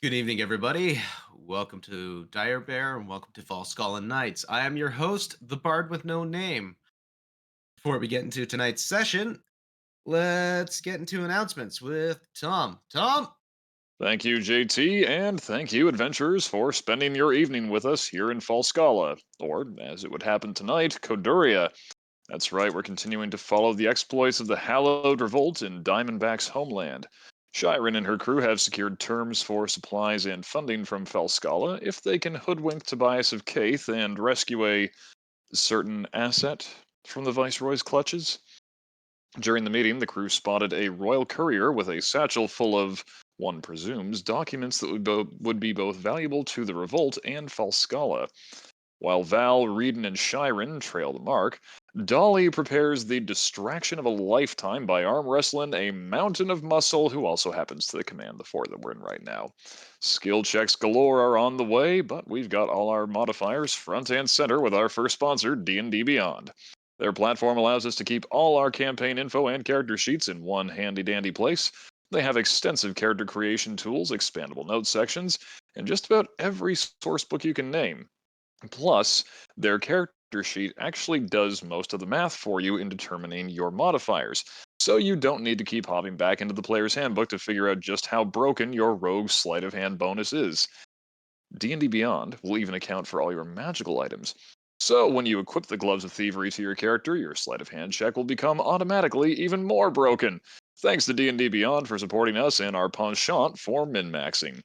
Good evening, everybody. Welcome to Dire Bear and welcome to Falskallan Nights. I am your host, the Bard with No Name. Before we get into tonight's session, let's get into announcements with Tom. Tom? Thank you, JT, and thank you, adventurers, for spending your evening with us here in Falskalla, or, as it would happen tonight, Koduria. That's right, we're continuing to follow the exploits of the Hallowed Revolt in Diamondback's homeland. Shiren and her crew have secured terms for supplies and funding from Falskalla if they can hoodwink Tobias of Kaith and rescue a certain asset from the Viceroy's clutches. During the meeting, the crew spotted a royal courier with a satchel full of, one presumes, documents that would be both valuable to the revolt and Falskalla. While Val, Reedon, and Shiren trail the mark, Dolly prepares the distraction of a lifetime by arm wrestling a mountain of muscle who also happens to command the fort that we're in right now. Skill checks galore are on the way, but we've got all our modifiers front and center with our first sponsor, D&D Beyond. Their platform allows us to keep all our campaign info and character sheets in one handy-dandy place. They have extensive character creation tools, expandable notes sections, and just about every source book you can name. Plus, their character sheet actually does most of the math for you in determining your modifiers, so you don't need to keep hopping back into the player's handbook to figure out just how broken your rogue sleight of hand bonus is. D&D Beyond will even account for all your magical items. So when you equip the gloves of thievery to your character, your sleight of hand check will become automatically even more broken. Thanks to D&D Beyond for supporting us and our penchant for min-maxing.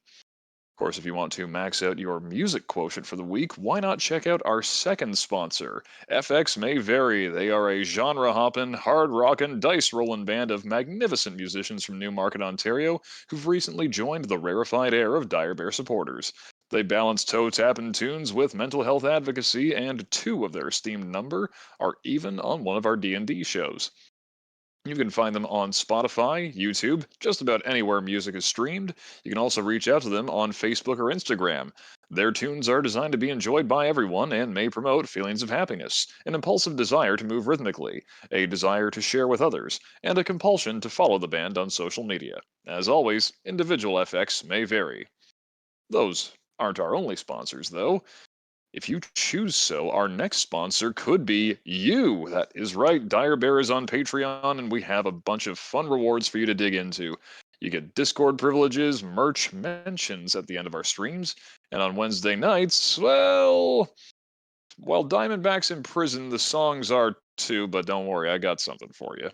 Of course, if you want to max out your music quotient for the week, why not check out our second sponsor? FX May Vary. They are a genre hopping, hard rockin', dice rollin' band of magnificent musicians from Newmarket, Ontario, who've recently joined the rarefied air of Dire Bear supporters. They balance toe tapping tunes with mental health advocacy, and two of their esteemed number are even on one of our D&D shows. You can find them on Spotify, YouTube, just about anywhere music is streamed. You can also reach out to them on Facebook or Instagram. Their tunes are designed to be enjoyed by everyone and may promote feelings of happiness, an impulsive desire to move rhythmically, a desire to share with others, and a compulsion to follow the band on social media. As always, individual FX may vary. Those aren't our only sponsors, though. If you choose so, our next sponsor could be you. That is right. Dire Bear is on Patreon, and we have a bunch of fun rewards for you to dig into. You get Discord privileges, merch, mentions at the end of our streams, and on Wednesday nights, well, while Diamondback's in prison, the songs are too, but don't worry, I got something for you.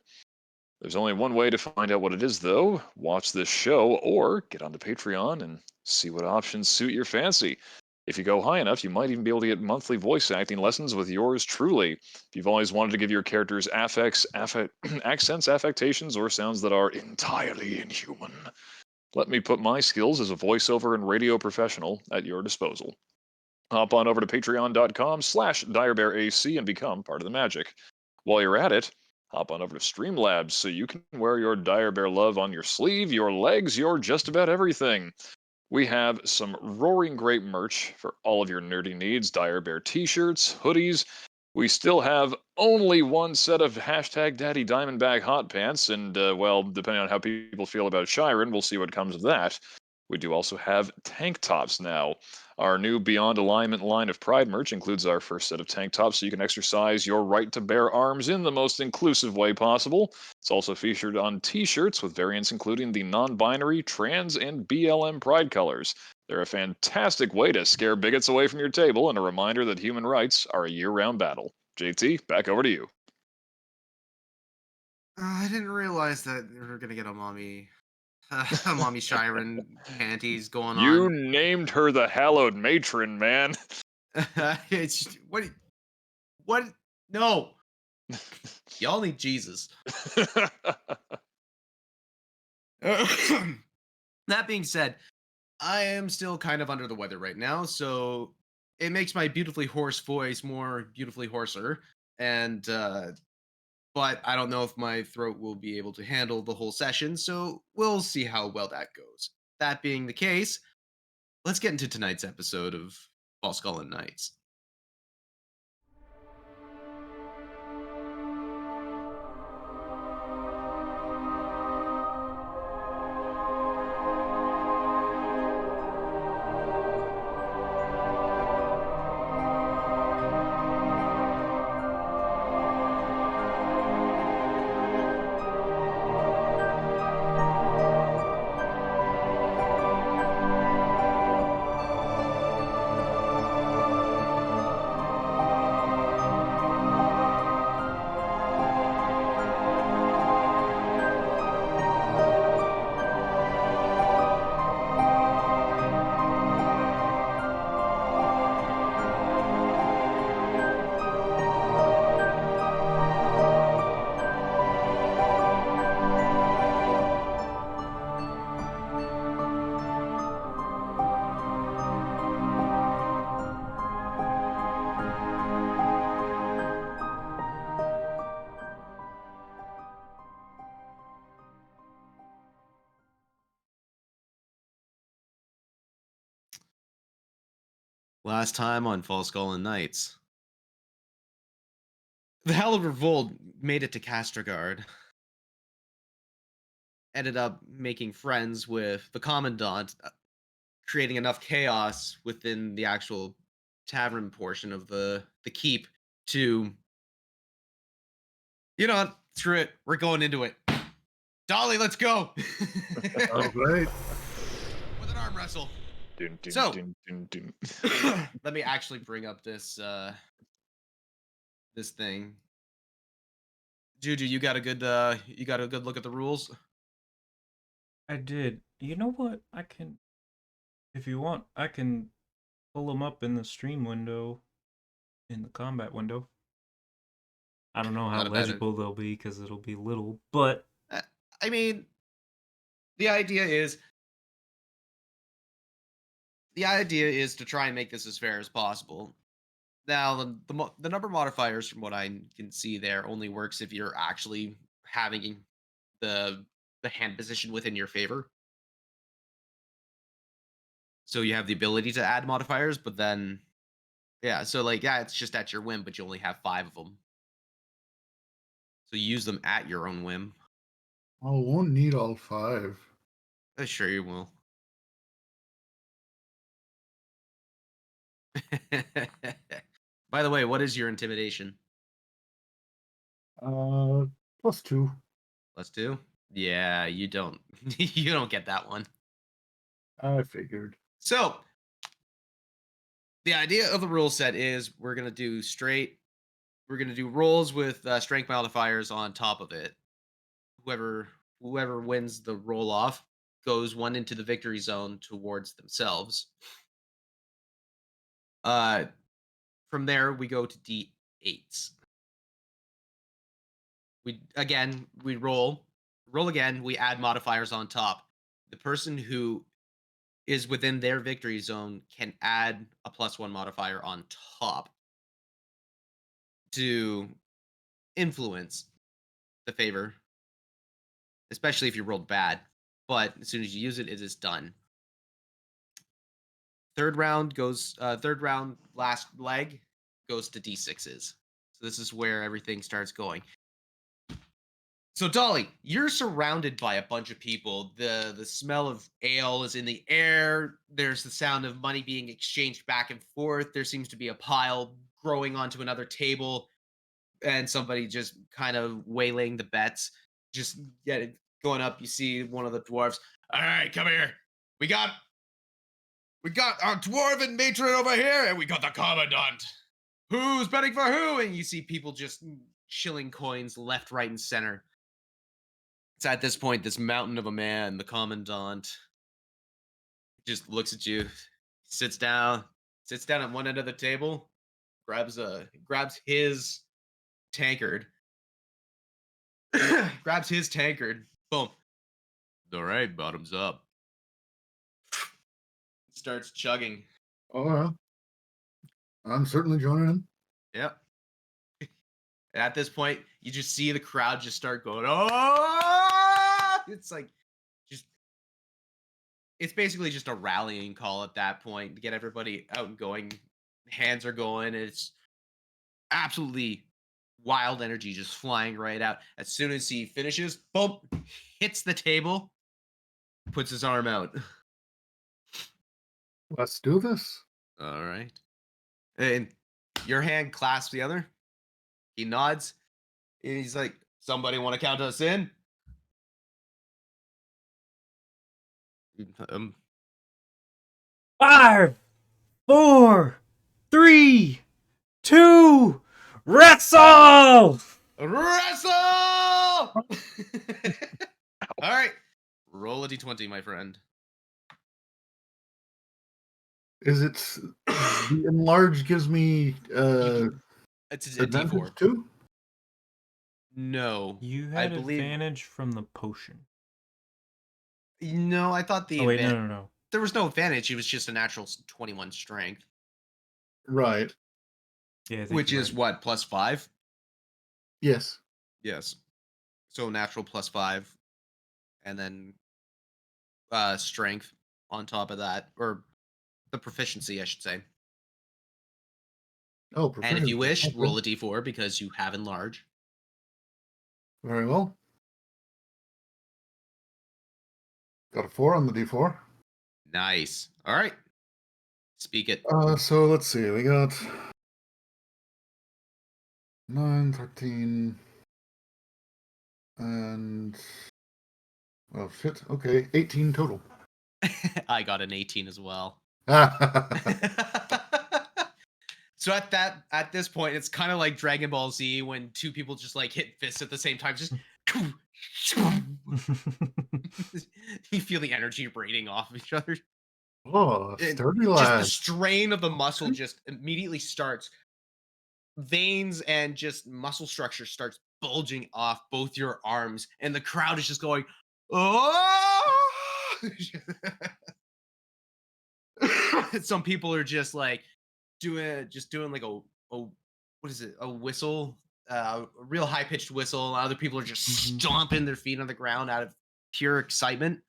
There's only one way to find out what it is, though. Watch this show or get onto Patreon and see what options suit your fancy. If you go high enough, you might even be able to get monthly voice acting lessons with yours truly. If you've always wanted to give your characters accents, affectations, or sounds that are entirely inhuman, let me put my skills as a voiceover and radio professional at your disposal. Hop on over to patreon.com/direbearac and become part of the magic. While you're at it, hop on over to Streamlabs so you can wear your Dire Bear love on your sleeve, your legs, your just about everything. We have some roaring great merch for all of your nerdy needs. Dire Bear t-shirts, hoodies. We still have only one set of hashtag Daddy Diamondback hot pants, and well, depending on how people feel about Shiren, we'll see what comes of that. We do also have tank tops now. Our new Beyond Alignment line of Pride merch includes our first set of tank tops so you can exercise your right to bear arms in the most inclusive way possible. It's also featured on t shirts with variants including the non binary, trans, and BLM Pride colors. They're a fantastic way to scare bigots away from your table and a reminder that human rights are a year round battle. JT, back over to you. I didn't realize that we were going to get a mommy, a mommy Shiren panties going You on. named her the Hallowed Matron, man. It's what? No. Y'all need Jesus. That being said, I am still kind of under the weather right now, so it makes my beautifully hoarse voice more beautifully hoarser. And but I don't know if my throat will be able to handle the whole session, so we'll see how well that goes. That being the case, let's get into tonight's episode of Falskallan Nights. Last time on Falskallan Nights, the Hallowed Revolt made it to Castragarde, ended up making friends with the Commandant, creating enough chaos within the actual tavern portion of the keep to, you know what, screw it, we're going into it. Dolly, let's go! All right. With an arm wrestle. Dun, dun, So, dun, dun, dun. let me actually bring up this thing. Juju, you got a good look at the rules? I did. You know what? I can, if you want, I can pull them up in the stream window, in the combat window. I don't know how Not a bad. legible they'll be because it'll be little, but Uh, I mean, the idea is the idea is to try and make this as fair as possible. Now, the number modifiers, from what I can see there, only works if you're actually having the the hand position within your favor. So you have the ability to add modifiers, but then yeah, so like yeah, it's just at your whim, but you only have 5 of them. So you use them at your own whim. I won't need all 5. Sure you will. By the way, what is your intimidation? +2. +2? Yeah, you don't you don't get that one. I figured. So, the idea of the rule set is we're gonna do rolls with strength modifiers on top of it. Whoever wins the roll off goes one into the victory zone towards themselves. Uh, from there we go to D8s. We roll again. We add modifiers on top. The person who is within their victory zone can add a +1 modifier on top to influence the favor, especially if you rolled bad. But as soon as you use it, it is done. Third round, last leg goes to D6s. So this is where everything starts going. So Dolly, you're surrounded by a bunch of people. The smell of ale is in the air. There's the sound of money being exchanged back and forth. There seems to be a pile growing onto another table, and somebody just kind of waylaying the bets. Just get it going up. You see one of the dwarves. All right, come here. We got our dwarven matron over here, and we got the commandant. Who's betting for who? And you see people just shilling coins left, right, and center. It's at this point, this mountain of a man, the commandant, just looks at you, sits down at one end of the table, grabs his tankard, grabs his tankard, boom. All right, bottoms up. Starts chugging. Oh, yeah. I'm certainly joining in. Yep. And at this point, you just see the crowd just start going, oh! It's like, just, it's basically just a rallying call at that point to get everybody out and going. Hands are going. It's absolutely wild energy just flying right out. As soon as he finishes, boom, hits the table, puts his arm out. Let's do this. All right. And your hand clasps the other. He nods. And he's like, somebody want to count us in? Um, 5, 4, 3, 2, wrestle! wrestle! All right. Roll a d20, my friend. Is it the enlarge gives me It's a advantage d4. too? No. You I had believe. advantage from the potion. No, I thought the Oh wait, advantage. no. There was no advantage. It was just a natural 21 strength, Right. Yeah, I think which you're is right. what, +5? Yes. Yes. So natural +5, and then strength on top of that, or the proficiency, I should say. Oh, And if you proficiency. wish, Okay. roll a d4 because you have enlarge. Very well. Got a 4 on the D4. Nice. All right. Speak it. So let's see. We got 9, 13, and oh shit. Okay, 18 total. I got an 18 as well. Ah, So at this point, it's kind of like Dragon Ball Z when two people just like hit fists at the same time. Just you feel the energy radiating off of each other. oh, And sturdy just the lad. strain of the muscle just immediately starts. Veins and just muscle structure starts bulging off both your arms, and the crowd is just going, "Oh!" Some people are just like doing like a what is it? A whistle, a real high pitched whistle. Other people are just Mhm. stomping their feet on the ground out of pure excitement.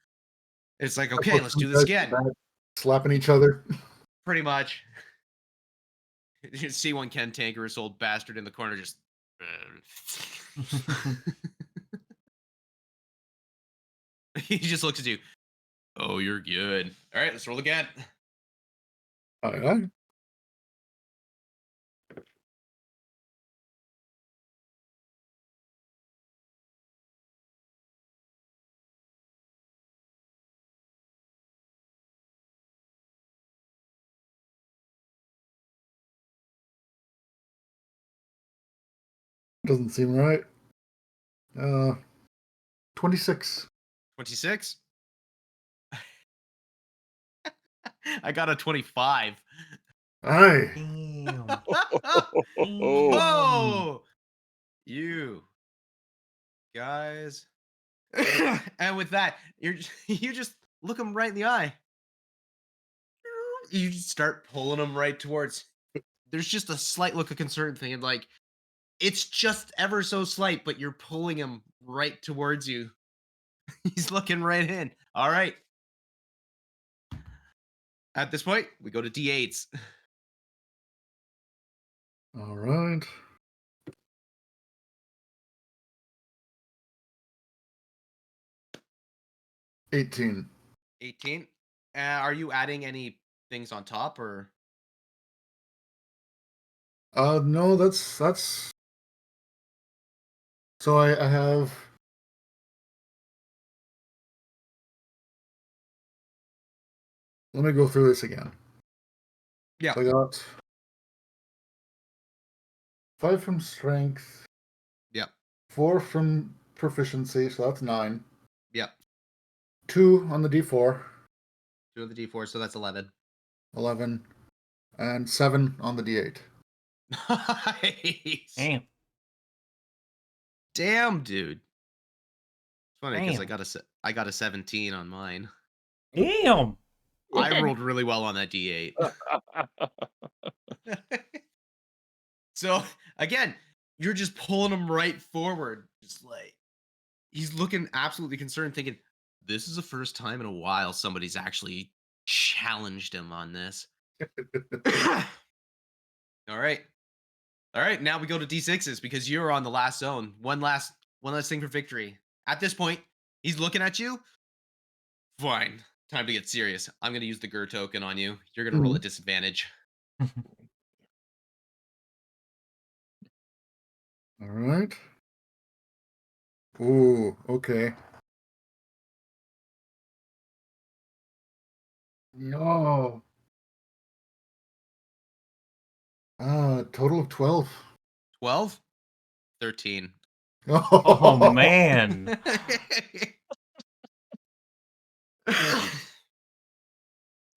It's like, I okay, thought let's some do this guys were again. back slapping each other. Pretty much. You see one cantankerous old bastard in the corner just. He just looks at you. Oh, you're good. All right, let's roll again. Aye, aye. Doesn't seem right. 26. 26. I got a 25. Aye. Damn. Oh, you guys. And with that, you just look him right in the eye. You just start pulling him right towards. There's just a slight look of concern thing, and like it's just ever so slight, but you're pulling him right towards you. He's looking right in. All right. At this point, we go to D8s. All right. $18. 18. Are you adding any things on top or? No, that's. So I have. Let me go through this again. Yeah. So I got 5 from strength, Yeah. 4 from proficiency, so that's 9. Yeah. 2 on the D4, 2 of the D4, so that's 11. 11, and 7 on the D8. Nice. Damn. Damn, dude. It's funny because Damn. I got a 17 on mine. Damn. I rolled really well on that D8. So again, you're just pulling him right forward, just like he's looking absolutely concerned, thinking, "This is the first time in a while somebody's actually challenged him on this." All right. All right, now we go to D6s because you're on the last zone. One last thing for victory. At this point, he's looking at you. Fine. Time to get serious. I'm going to use the GUR token on you. You're going to roll a disadvantage. All right. Ooh, okay. No. Total of 12. 12, 13. Oh man.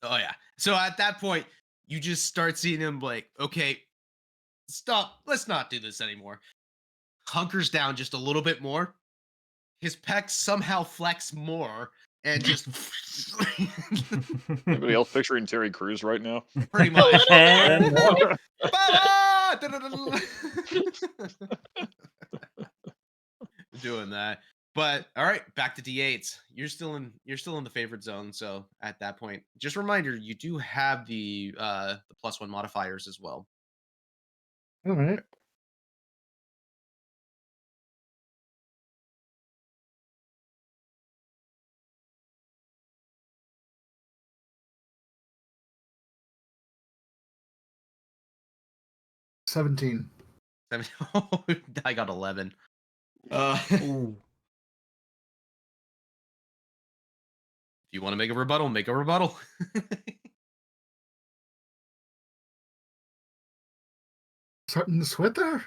Oh yeah. So at that point, you just start seeing him like, okay, stop. Let's not do this anymore. Hunkers down just a little bit more. His pecs somehow flex more and just Anybody else picturing Terry Crews right now? pretty much. Doing that. But all right, back to D8s. You're still in the favorite zone. So at that point, just a reminder, you do have the +1 modifiers as well. All right. $17. I got 11. Ooh. If you want to make a rebuttal, make a rebuttal. Starting to sweat there.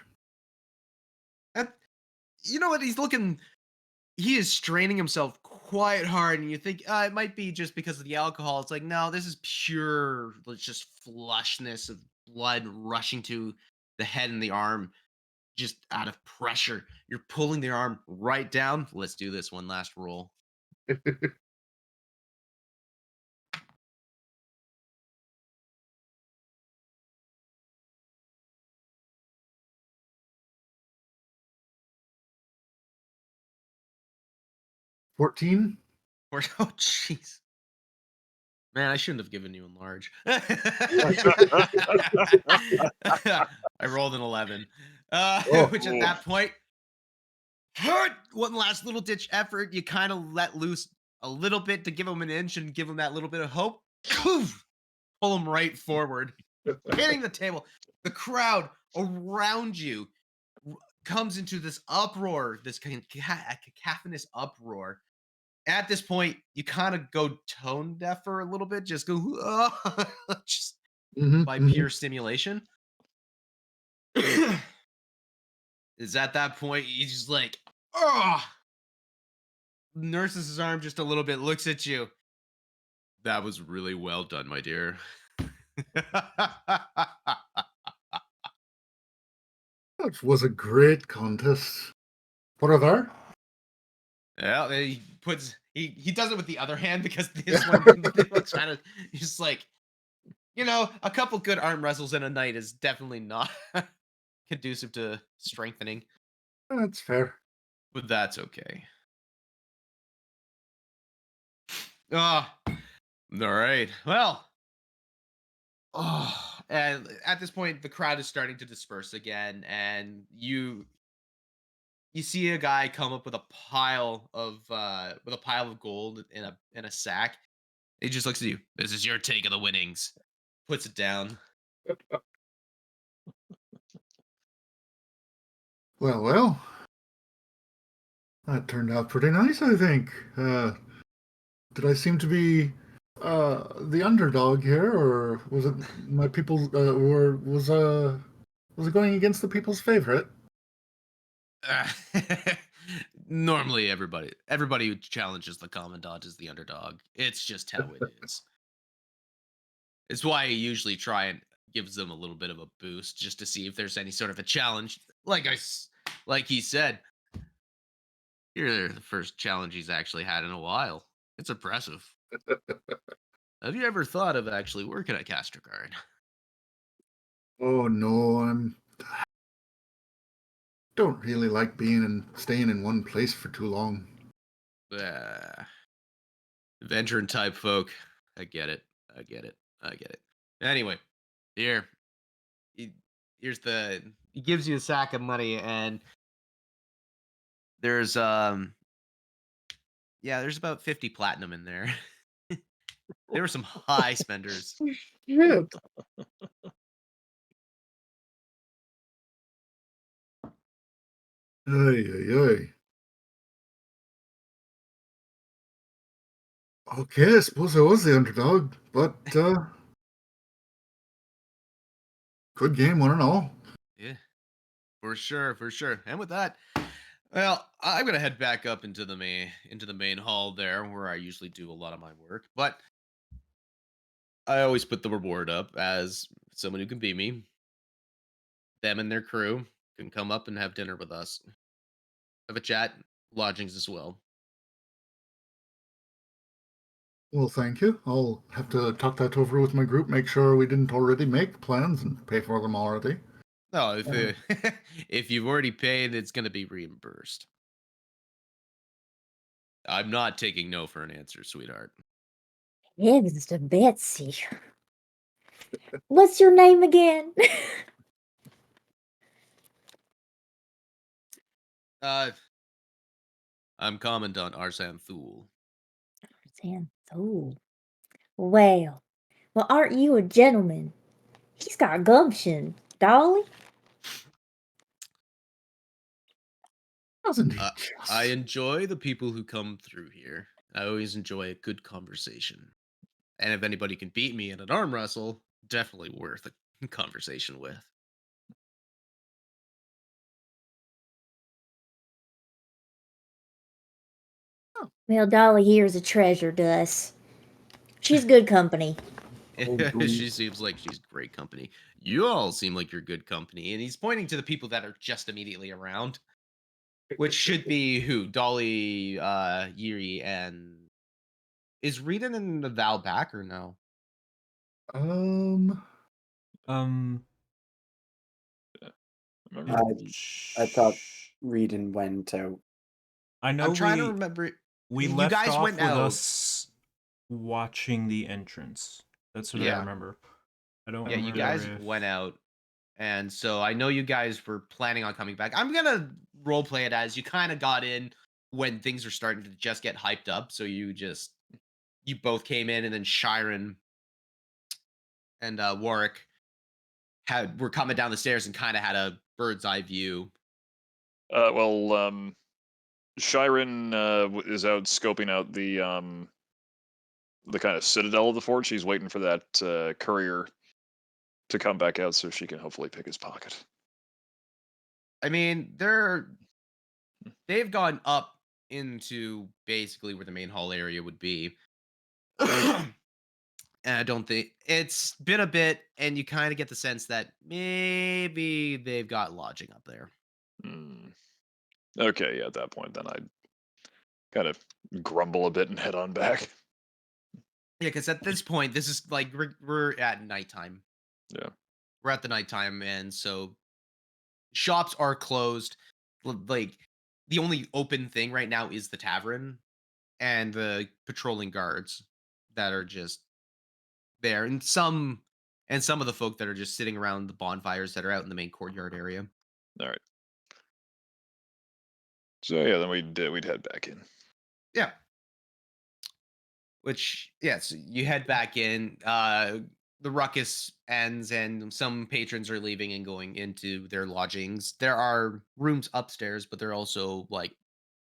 You know what? He is straining himself quite hard, and you think it might be just because of the alcohol. It's like, no, this is pure, just flushness of blood rushing to the head and the arm, just out of pressure. You're pulling the arm right down. Let's do this one last roll. 14. Oh, jeez. Man, I shouldn't have given you enlarge. I rolled an 11. Oh. Which at that point, one last little ditch effort. You kind of let loose a little bit to give him an inch and give him that little bit of hope. Pull him right forward, hitting the table. The crowd around you comes into this uproar, this cacophonous uproar. At this point, you kind of go tone deaf for a little bit, just go just by pure stimulation. Is at that point you just like, nurses his arm just a little bit, looks at you. That was really well done, my dear. That was a great contest. What are there? Yeah, he does it with the other hand because this one looks kind of, he's just like, a couple good arm wrestles in a night is definitely not conducive to strengthening, That's fair. but that's okay. All right. Well, and at this point, the crowd is starting to disperse again, and you see a guy come up with a pile of gold in a sack. He just looks at you. This is your take of the winnings. Puts it down. Well. That turned out pretty nice, I think. Did I seem to be the underdog here, or was it my people? Or was it going against the people's favorite? Normally, everybody who challenges the commandant is the underdog. It's just how it is. It's why I usually try and gives them a little bit of a boost just to see if there's any sort of a challenge. Like he said, you're the first challenge he's actually had in a while. It's impressive. Have you ever thought of actually working at Castragarde? Oh no, don't really like staying in one place for too long. Veteran type folk. I get it. Anyway, here's he gives you a sack of money, and there's there's about 50 platinum in there. There were some high spenders. Shit. Ay. Okay, I suppose I was the underdog, but good game, one and all. Yeah, for sure. And with that, well, I'm gonna head back up into the main hall there, where I usually do a lot of my work. But I always put the reward up as someone who can beat me. Them and their crew can come up and have dinner with us. Have a chat, lodgings as well. Well, thank you. I'll have to talk that over with my group, make sure we didn't already make plans and pay for them already. No, if you've already paid, it's gonna be reimbursed. I'm not taking no for an answer, sweetheart. Heavens to Betsy. What's your name again? Uh, I'm Commandant Arsan Thule. Sam, oh, well, well, aren't you a gentleman? He's got gumption, Dolly. Doesn't he I just? enjoy the people who come through here. I always enjoy a good conversation. And if anybody can beat me in an arm wrestle, definitely worth a conversation with. Well, Dolly here's a treasure to us. She's good company. She seems like she's great company. You all seem like you're good company. And he's pointing to the people that are just immediately around, which should be who? Dolly, Yuri, and is Reedon and the Val back or no? Um, Um, Remember? I thought Reedon went out. I know I'm trying to remember. we You left guys off went with out. us watching the entrance. That's what I Yeah. remember. I don't Yeah, you remember guys if... went out. And so I know you guys were planning on coming back. I'm gonna role play it as you kind of got in when things are starting to just get hyped up. So you both came in, and then Shiren and Warwick were coming down the stairs and kind of had a bird's eye view. Shiren is out scoping out the kind of citadel of the fort. She's waiting for that courier to come back out so she can hopefully pick his pocket. I mean, they've gone up into basically where the main hall area would be. And I don't think it's been a bit, and you kind of get the sense that maybe they've got lodging up there. Hmm. Okay, yeah, at that point, then I'd kind of grumble a bit and head on back. Yeah, because at this point, this is like we're at nighttime. Yeah. We're at the nighttime, and so shops are closed. Like the only open thing right now is the tavern and the patrolling guards that are just there, and some of the folk that are just sitting around the bonfires that are out in the main courtyard area. All right. So yeah, then we'd head back in. Yeah. Which, yes, you head back in. The ruckus ends, and some patrons are leaving and going into their lodgings. There are rooms upstairs, but there are also like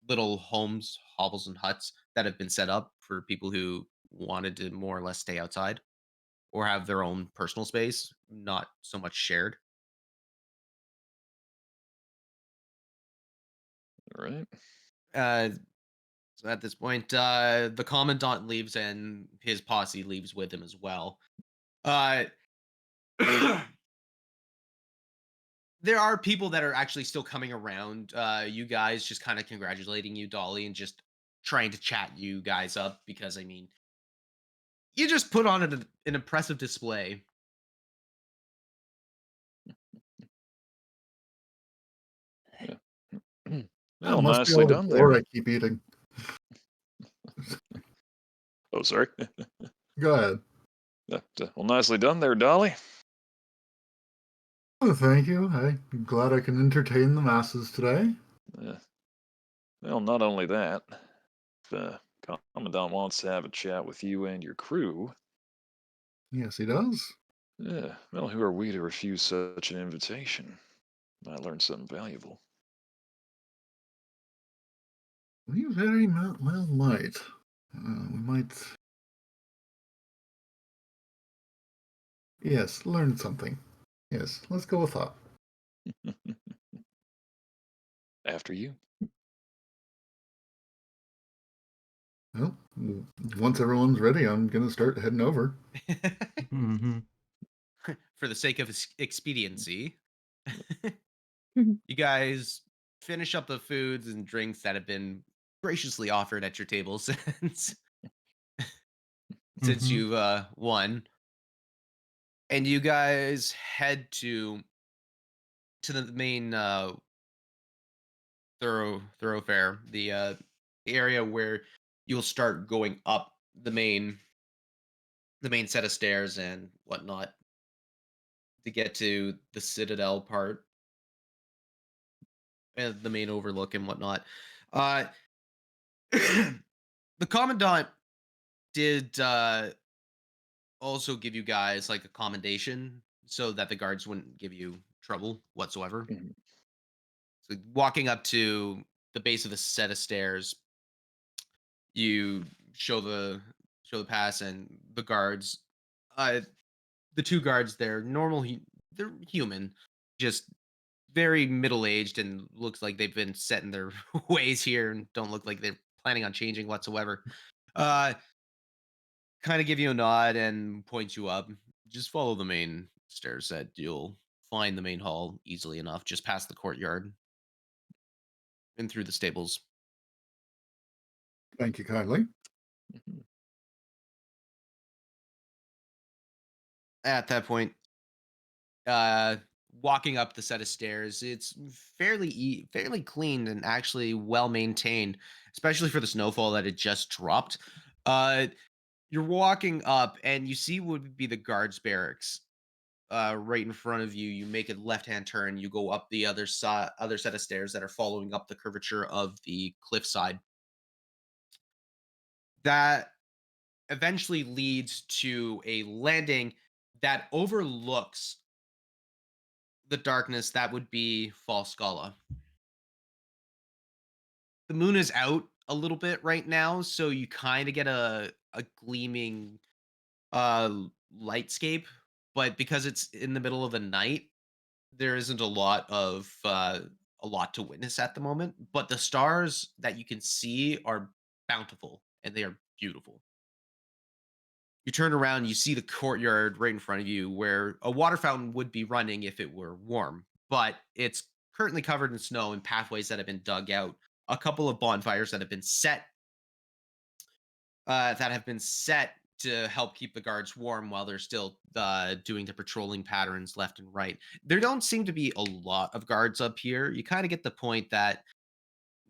little homes, hovels, and huts that have been set up for people who wanted to more or less stay outside or have their own personal space, not so much shared. All right. Uh, so at this point, the commandant leaves, and his posse leaves with him as well. Uh, there are people that are actually still coming around. You guys just kind of congratulating you, Dolly, and just trying to chat you guys up because I mean, you just put on an impressive display. Yeah. that Well, must be nicely all the done board there. I keep eating. Oh, sorry. Go ahead. Well, nicely done there, Dolly. Oh, thank you. I'm glad I can entertain the masses today. Uh, well, not only that, if Commandant wants to have a chat with you and your crew, Yes, he does. well, who are we to refuse such an invitation? Might learn something valuable. We very well might. We might. Yes, learn something. Yes, let's go with that. After you. Well, once everyone's ready, I'm gonna start heading over. Mm-hmm. For the sake of expediency, Mhm. you guys finish up the foods and drinks that have been graciously offered at your table since Mhm. you've won, and you guys head to the main thoroughfare, the area where you'll start going up the main set of stairs and whatnot to get to the citadel part. the main overlook and whatnot. Uh, the commandant did also give you guys like a commendation so that the guards wouldn't give you trouble whatsoever. Mhm. So walking up to the base of the set of stairs, you show the pass, and the guards, uh, the two guards there, they're human, just very middle aged, and looks like they've been set in their ways here and don't look like they're planning on changing whatsoever. Uh, kind of give you a nod and point you up. Just follow the main stairs set. You'll find the main hall easily enough, just past the courtyard and through the stables. Thank you kindly. Mhm. At that point, uh, walking up the set of stairs, it's fairly clean and actually well maintained, especially for the snowfall that had just dropped. Uh, you're walking up and you see what would be the guards barracks right in front of you. You make a left-hand turn. You go up the other set of stairs that are following up the curvature of the cliffside. That eventually leads to a landing that overlooks the darkness that would be Falskalla. The moon is out a little bit right now, so you kind of get a gleaming uh lightscape, but because it's in the middle of the night, there isn't a lot to witness at the moment, but the stars that you can see are bountiful and they are beautiful. You turn around, you see the courtyard right in front of you where a water fountain would be running if it were warm, but it's currently covered in snow and pathways that have been dug out. A couple of bonfires that have been set to help keep the guards warm while they're still doing the patrolling patterns left and right. There don't seem to be a lot of guards up here. You kind of get the point that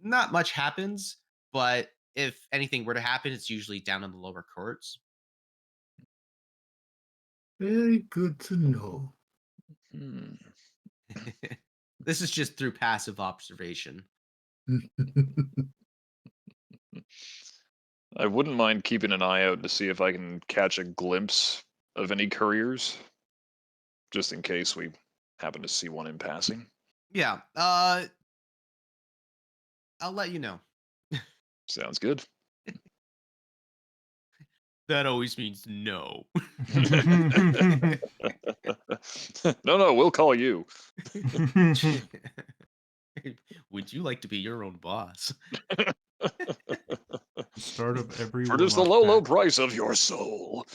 not much happens, but if anything were to happen, it's usually down in the lower courts. Very good to know. Hmm. This is just through passive observation. I wouldn't mind keeping an eye out to see if I can catch a glimpse of any couriers, just in case we happen to see one in passing. Yeah, I'll let you know. Sounds good. That always means no. No, we'll call you. Would you like to be your own boss? Start of every For just the warlock low pack. price of your soul.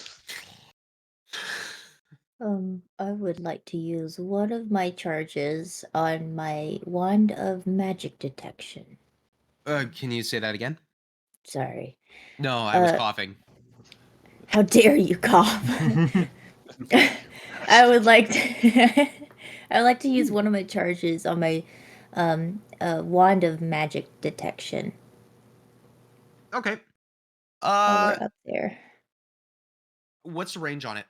I would like to use one of my charges on my wand of magic detection. Can you say that again? Sorry. No, I was Uh, coughing. how dare you cough? I would like to I would like to use one of my charges on my wand of magic detection. Okay. While we're up there. What's the range on it?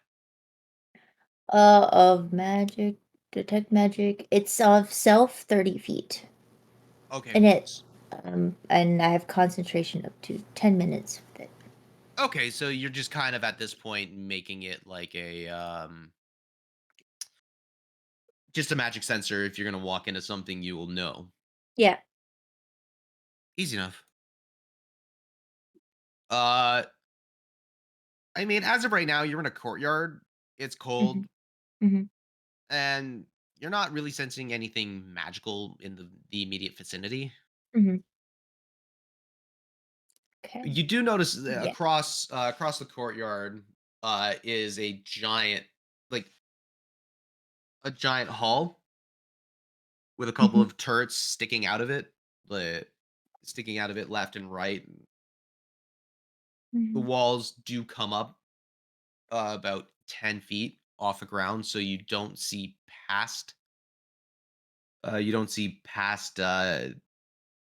Of magic, detect magic. It's of self 30 feet. Okay. And and I have concentration up to 10 minutes with it. Okay, so you're just kind of at this point making it like just a magic sensor. If you're gonna walk into something, you will know. Yeah. Easy enough. Uh, I mean, as of right now, you're in a courtyard. It's hmm cold, hmm and you're not really sensing anything magical in the immediate vicinity. hmm Okay. You do notice that Yeah. across the courtyard is like a giant hall with a couple hmm of turrets sticking out of it left and right. The hmm walls do come up about 10 feet off the ground, so past you don't see past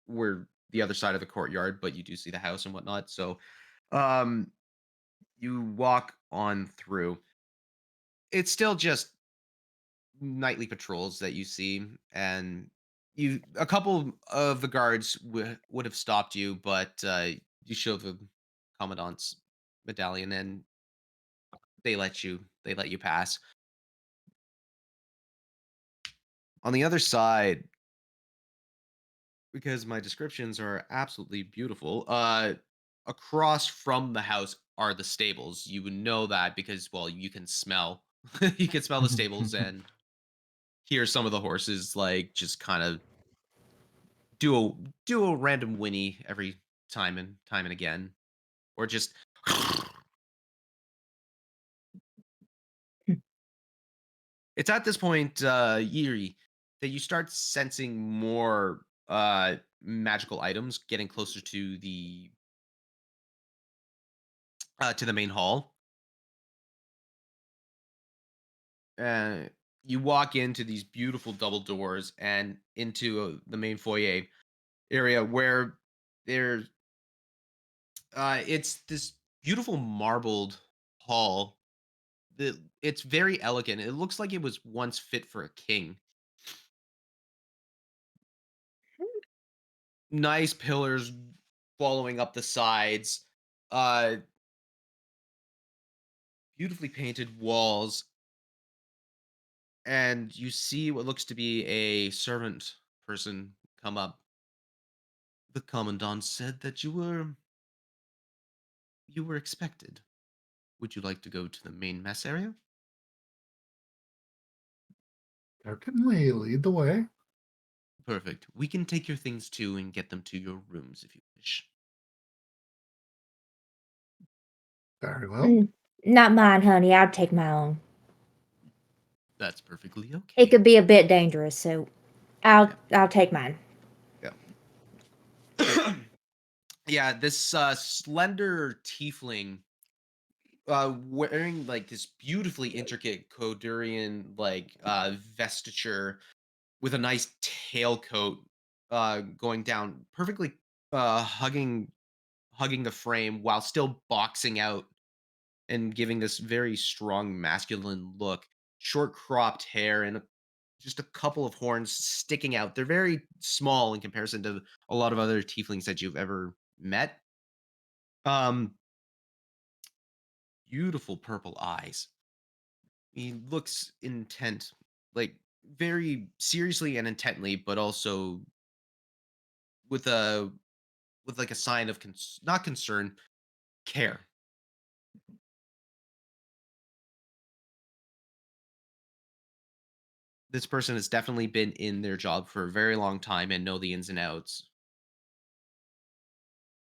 where the other side of the courtyard, but you do see the house and whatnot. So um you walk on through. It's still just nightly patrols that you see, and a couple of the guards would have stopped you, but you show the commandant's medallion, and they let you pass. On the other side, because my descriptions are absolutely beautiful, across from the house are the stables. You would know that because, well, you can smell you can smell the stables and hear some of the horses like just kind of do a random whinny every time and again, or just it's at this point, Yuri, that you start sensing more magical items getting closer to the main hall. Uh, you walk into these beautiful double doors and into the main foyer area where there's it's this beautiful marbled hall. It's very elegant. It looks like it was once fit for a king. Nice pillars following up the sides. Uh, beautifully painted walls, and you see what looks to be a servant person come up. The commandant said that you were expected. Would you like to go to the main mess area? Certainly, lead the way. Perfect. We can take your things too and get them to your rooms if you wish. Very well. Not mine, honey. I'll take my own. That's perfectly It okay. could be a bit dangerous, so I'll take mine. Yeah. Yeah, this slender tiefling wearing like this beautifully intricate Kodurian like vestiture with a nice tailcoat going down perfectly hugging the frame while still boxing out and giving this very strong masculine look. Short cropped hair and just a couple of horns sticking out. They're very small in comparison to a lot of other tieflings that you've ever met. Um, beautiful purple eyes. He looks intent, like very seriously and intently, but also with a with like a sign of not concern, care. This person has definitely been in their job for a very long time and know the ins and outs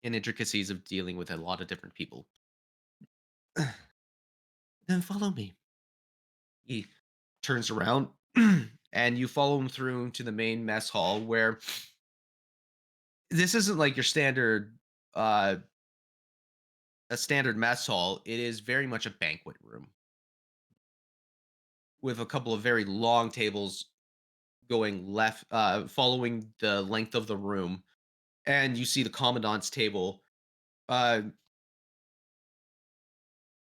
and intricacies of dealing with a lot of different people. Then follow me. He turns around and you follow him through to the main mess hall where this isn't like your standard uh a standard mess hall. It is very much a banquet room with a couple of very long tables going left following the length of the room, and you see the commandant's table. uh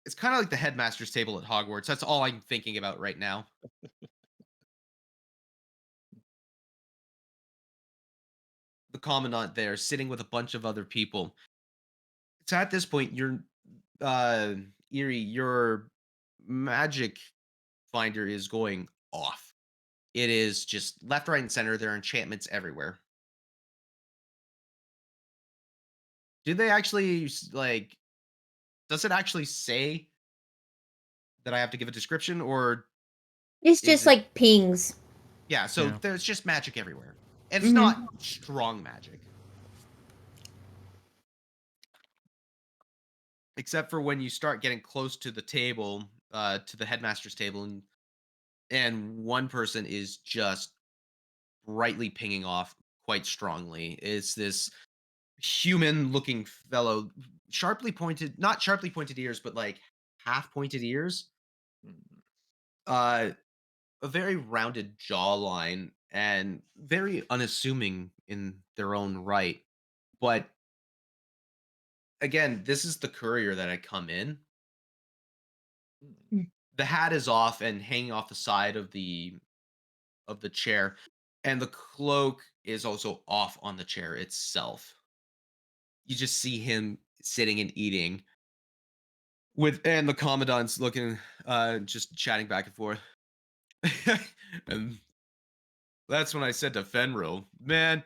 it's kind of like the headmaster's table at Hogwarts. That's all I'm thinking about right now. The commandant there sitting with a bunch of other people. So at this point, uh Eerie, your magic finder is going off. It is just left, right, and center. There are enchantments everywhere. Do they actually like? Does it actually say that I have to give a description, or It's is just it? like pings. Yeah. So Yeah. there's just magic everywhere. And it's Mhm. not strong magic, except for when you start getting close to the table, to the headmaster's table, and one person is just brightly pinging off quite strongly. It's this human looking fellow, sharply pointed, not sharply pointed ears, but like half pointed ears. Uh, a very rounded jawline and very unassuming in their own right. But again, this is the courier that had come in. Mm. The hat is off and hanging off the side of the chair, and the cloak is also off on the chair itself. You just see him sitting and eating and the commandant's looking, just chatting back and forth. And that's when I said to Fenrir, man,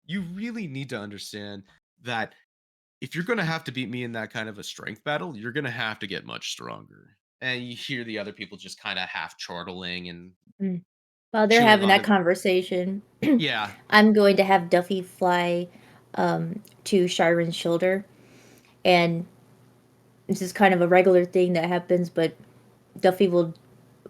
you really need to understand that if you're going to have to beat me in that kind of a strength battle, you're going to have to get much stronger. And you hear the other people just kind of half chortling and Mm. While they're chewing having on that it. conversation, Yeah. I'm going to have Duffy fly to Shiren's shoulder. And this is kind of a regular thing that happens, but Duffy will,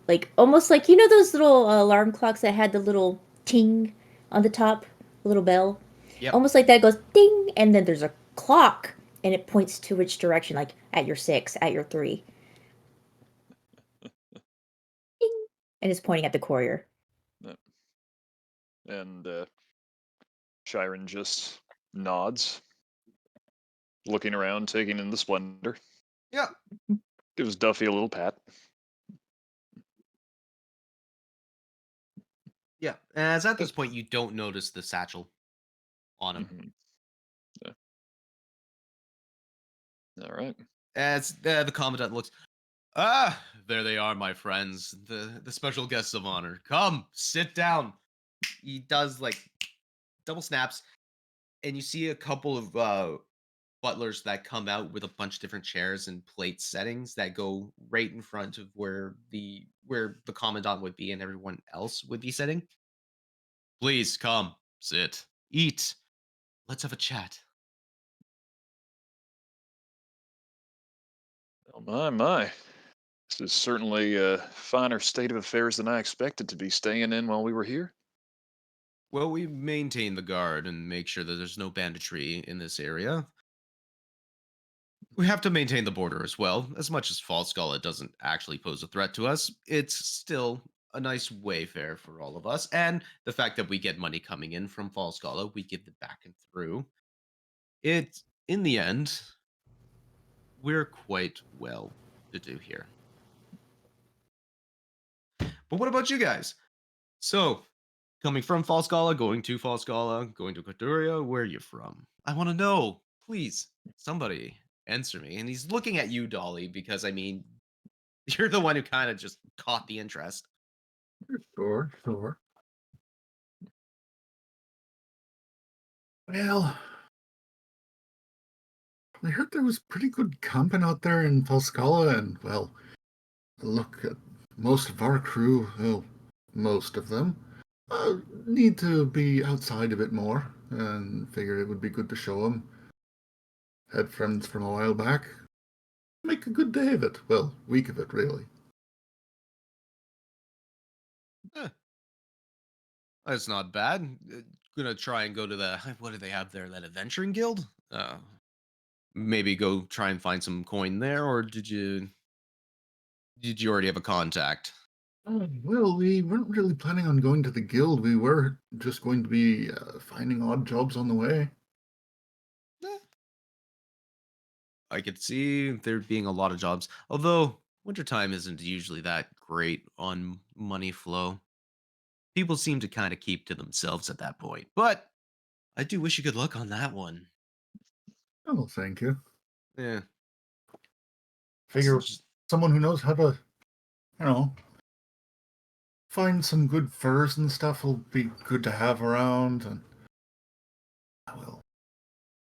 like, almost like, you know, those little alarm clocks that had the little ting on the top, little bell? Yep. Almost like that goes ding, and then there's a clock, and it points to which direction, like at your 6, at your 3. Ding, and it's pointing at the courier. Yeah. And Chiron just nods, looking around, taking in the splendor. Yeah. Gives Duffy a little pat. Yeah. As at this point, you don't notice the satchel on him. Mhm. Yeah. All right. As the commandant looks, there they are, my friends, the special guests of honor. Come, sit down. He does like double snaps, and you see a couple of butlers that come out with a bunch of different chairs and plate settings that go right in front of where the commandant would be and everyone else would be sitting. Please come, sit, eat. Let's have a chat. Oh, my. This is certainly a finer state of affairs than I expected to be staying in while we were here. Well, we maintain the guard and make sure that there's no banditry in this area. We have to maintain the border as well. As much as Falskalla doesn't actually pose a threat to us, it's still a nice wayfare for all of us. And the fact that we get money coming in from Falskalla, we give it back and through. It, in the end, we're quite well to do here. But what about you guys? So, coming from Falskalla, going to Falskalla, going to Koduria, where are you from? I want to know. Please, somebody answer me. And he's looking at you, Dolly, because I mean, you're the one who kind of just caught the interest. Sure, sure. Well, I heard there was pretty good camping out there in Falskalla, and, well, look at most of our crew, well, most of them, need to be outside a bit more, and figure it would be good to show them. Had friends from a while back. Make a good day of it. Well, week of it, really. Eh, that's not bad. Gonna try and go to the what do they have there? That adventuring guild? Maybe go try and find some coin there, or did you already have a contact? Well, we weren't really planning on going to the guild. We were just going to be finding odd jobs on the way. Eh, I could see there being a lot of jobs, although wintertime isn't usually that great on money flow. People seem to kind of keep to themselves at that point. But I do wish you good luck on that one. Oh, thank you. Yeah. Figure Just- someone who knows how to, you know, find some good furs and stuff will be good to have around, and well,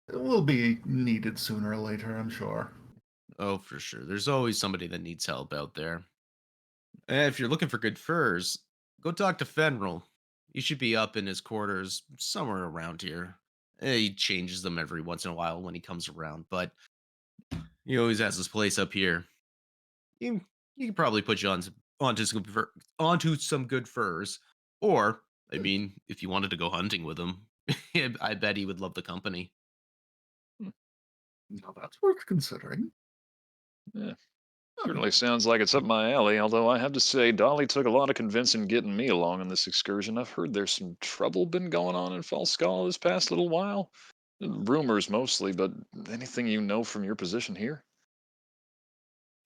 it will be needed sooner or later, I'm sure. oh, for sure. There's always somebody that needs help out there. And if you're looking for good furs, go talk to Fenrir. You should be up in his quarters somewhere around here. He changes them every once in a while when he comes around, but he always has this place up here. You he can probably put you onto some good furs. Or, I mean, if you wanted to go hunting with him, I bet he would love the company. Now that's worth considering. Yeah. Certainly sounds like it's up my alley, although I have to say, Dolly took a lot of convincing getting me along on this excursion. I've heard there's some trouble been going on in Falskalla this past little while. Rumors mostly, but anything you know from your position here?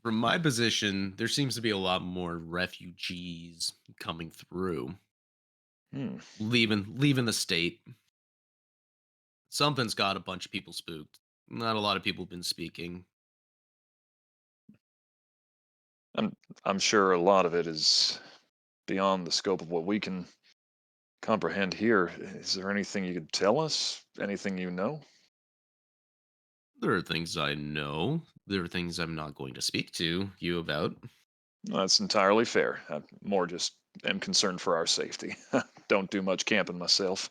From my position, there seems to be a lot more refugees coming through. Hmm. leaving the state. Something's got a bunch of people spooked. Not a lot of people have been speaking. I'm I'm sure a lot of it is beyond the scope of what we can comprehend here. Is there anything you could tell us? Anything you know? There are things I know. There are things I'm not going to speak to you about. That's entirely fair. I more just am concerned for our safety. Don't do much camping myself.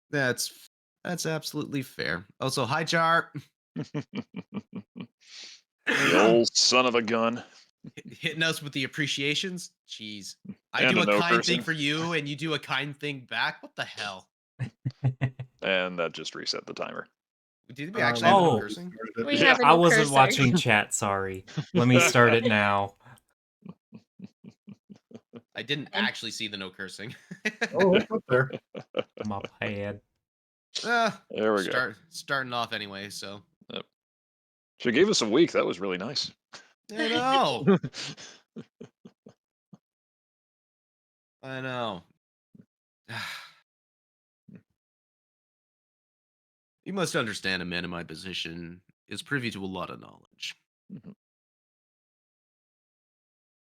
that's that's absolutely fair. Also, hi Jar. The old son of a gun. Hitting us with the appreciations. Jeez. I And do a a no kind thing cursing. for you and you do a kind thing back. What the hell? And that just reset the timer. Did we actually have no Oh. cursing? We Yeah. have a I no wasn't cursor. watching chat, sorry. Let me start it now. I didn't actually see the no cursing. Oh, it's up there. My bad. There we go. Starting off anyway, so Yep. She gave us a week. That was really nice. I know. I know. You must understand a man in my position is privy to a lot of knowledge. Mhm.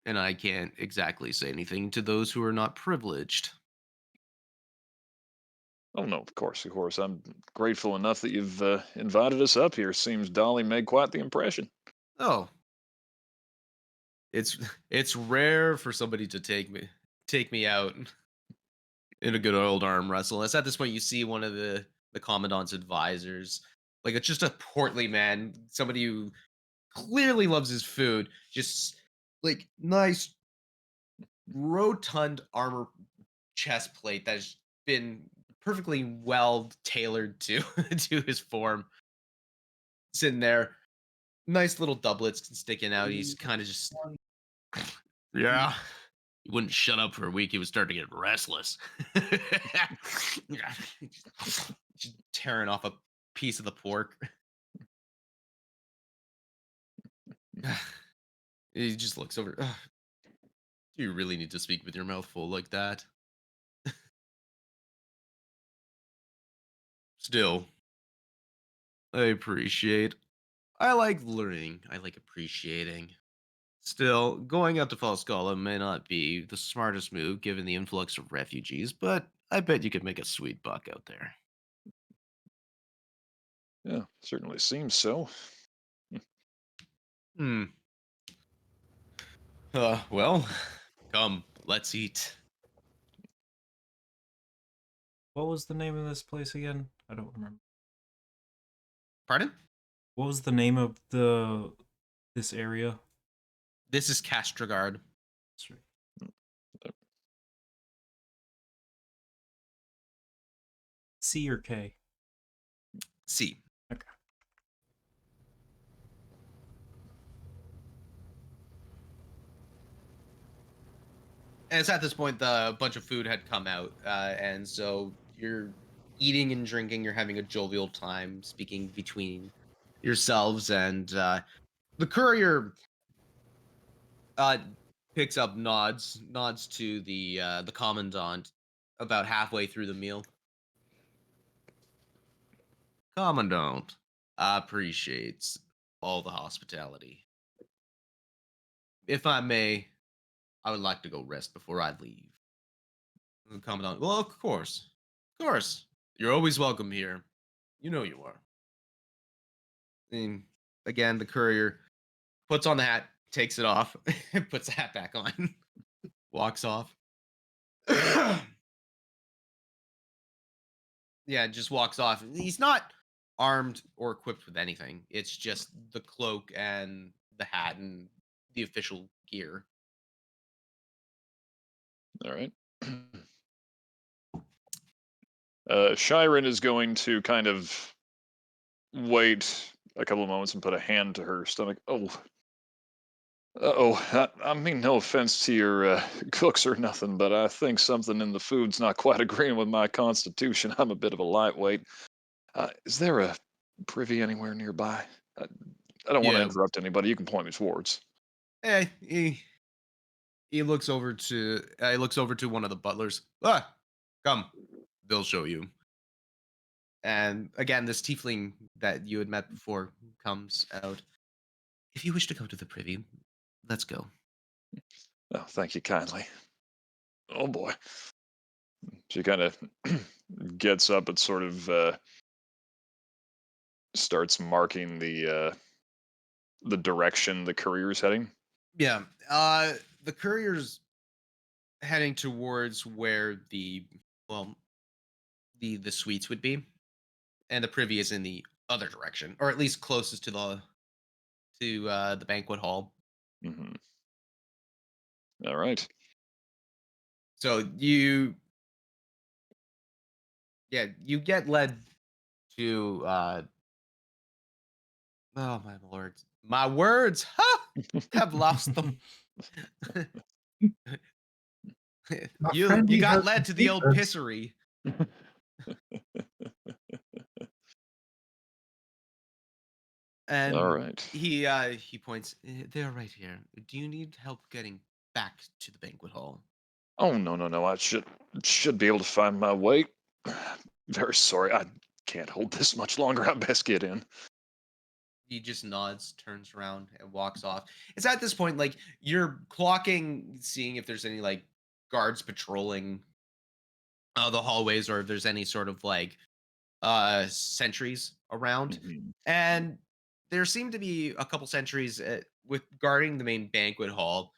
And I can't exactly say anything to those who are not privileged. Oh no, of course, of course. I'm grateful enough that you've invited us up here. Seems Dolly made quite the impression. Oh, it's it's rare for somebody to take me out in a good old arm wrestle. As at this point you see one of the commandant's advisors, like it's just a portly man, somebody who clearly loves his food, just like nice rotund armor chest plate that's been perfectly well tailored to to his form. Sitting there, nice little doublets sticking out. He's kind of just yeah. He wouldn't shut up for a week. He was starting to get restless. Just tearing off a piece of the pork. He just looks over. "Ugh, do you really need to speak with your mouth full like that? Still, I appreciate. I like learning. I like appreciating. Still, going out to Falskalla may not be the smartest move given the influx of refugees, but I bet you could make a sweet buck out there. Yeah, certainly seems so. Hmm. Well, come, let's eat. What was the name of this place again? I don't remember. Pardon? What was the name of this area? This is Castragarde. That's right. C or K? C. Okay. And it's at this point the bunch of food had come out, and so you're eating and drinking. You're having a jovial time, speaking between yourselves, and the courier uh, picks up nods to the commandant about halfway through the meal. Commandant appreciates all the hospitality. If I may, I would like to go rest before I leave. The commandant, well, of course. Of course. You're always welcome here. You know you are. And again, the courier puts on the hat, takes it off, puts the hat back on, walks off. Yeah, just walks off. He's not armed or equipped with anything. It's just the cloak and the hat and the official gear. All right. Shiren is going to kind of wait a couple of moments and put a hand to her stomach. Oh, I mean, no offense to your cooks or nothing, but I think something in the food's not quite agreeing with my constitution. I'm a bit of a lightweight. Is there a privy anywhere nearby? I don't want to Yeah. interrupt anybody. You can point me towards. Eh, he looks over to one of the butlers. Ah, come, they'll show you. And again, this tiefling that you had met before comes out. If you wish to go to the privy, let's go. Oh, thank you kindly. Oh boy. She kind of gets up and sort of starts marking the direction the courier's heading. Yeah. The courier's heading towards where the suites would be, and the privy is in the other direction, or at least closest to the banquet hall. Hmm. All right. So you get led to oh my words ha! Have lost them. My you friend, you he got has led the to the old secrets. pissery. All And right. he points, they're right here. Do you need help getting back to the banquet hall? Oh no. I should be able to find my way. Very sorry. I can't hold this much longer. I best get in. He just nods, turns around, and walks off. It's at this point like you're clocking, seeing if there's any like guards patrolling the hallways, or if there's any sort of like sentries around. Mhm. And there seem to be a couple sentries with guarding the main banquet hall,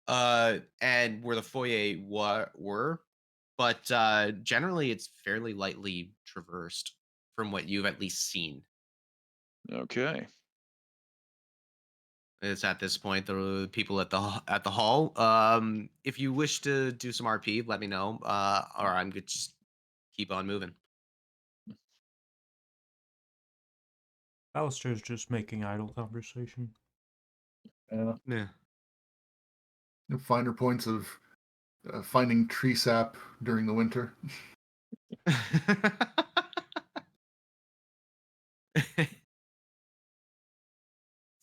and where the foyer were, but generally it's fairly lightly traversed from what you've at least seen. Okay. It's at this point the people at at the hall. If you wish to do some RP, let me know. Or I'm good. Just keep on moving. Alistair's just making idle conversation. Yeah. Finer points of finding tree sap during the winter.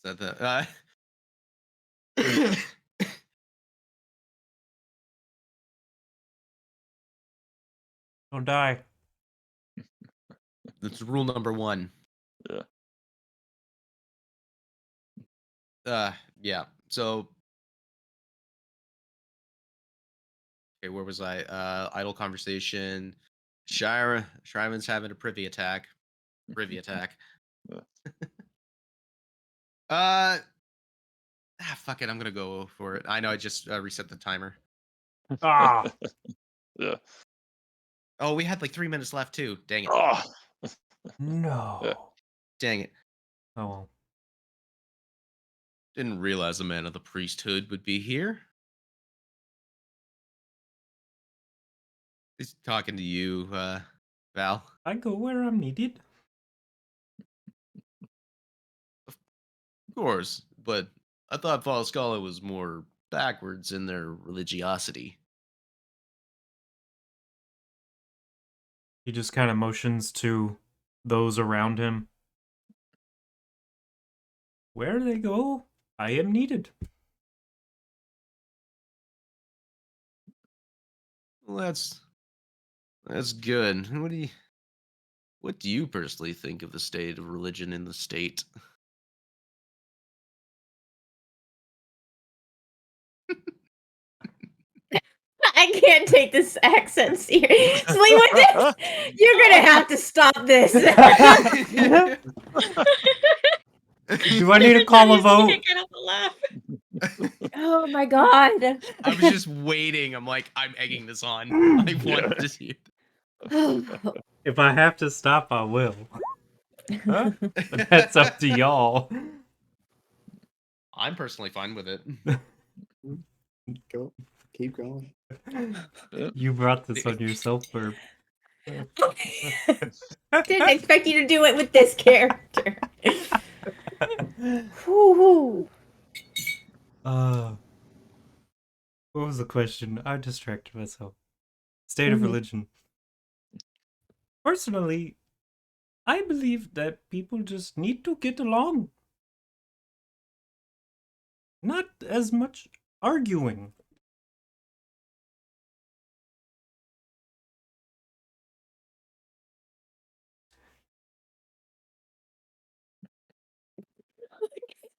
So the Don't die. that's rule number one. Yeah. Yeah. So okay, where was I? Idle conversation. Shriven's having a privy attack. Privy attack. Yeah. Fuck it. I'm gonna go for it. I know I just reset the timer. Ah! Yeah. Oh, we had like 3 minutes left too. Dang it. Oh. No. Yeah. Dang it. Oh well. Didn't realize a man of the priesthood would be here. He's talking to you, Val. I go where I'm needed. Of course, but I thought Falskalla was more backwards in their religiosity. He just kind of motions to those around him. Where they go, I am needed. Well, that's good. What do you personally think of the state of religion in the state? I can't take this accent seriously with this. You're gonna have to stop this. Do I need to call a vote? I can't help but laugh. Oh my god. I was just waiting. I'm like, I'm egging this on. I want to see it. If I have to stop, I will. Huh? But that's up to y'all. I'm personally fine with it. Go. Keep going. You brought this on yourself, Burp. Didn't expect you to do it with this character. Whew. What was the question? I distracted myself. State of religion. Personally, I believe that people just need to get along. Not as much arguing.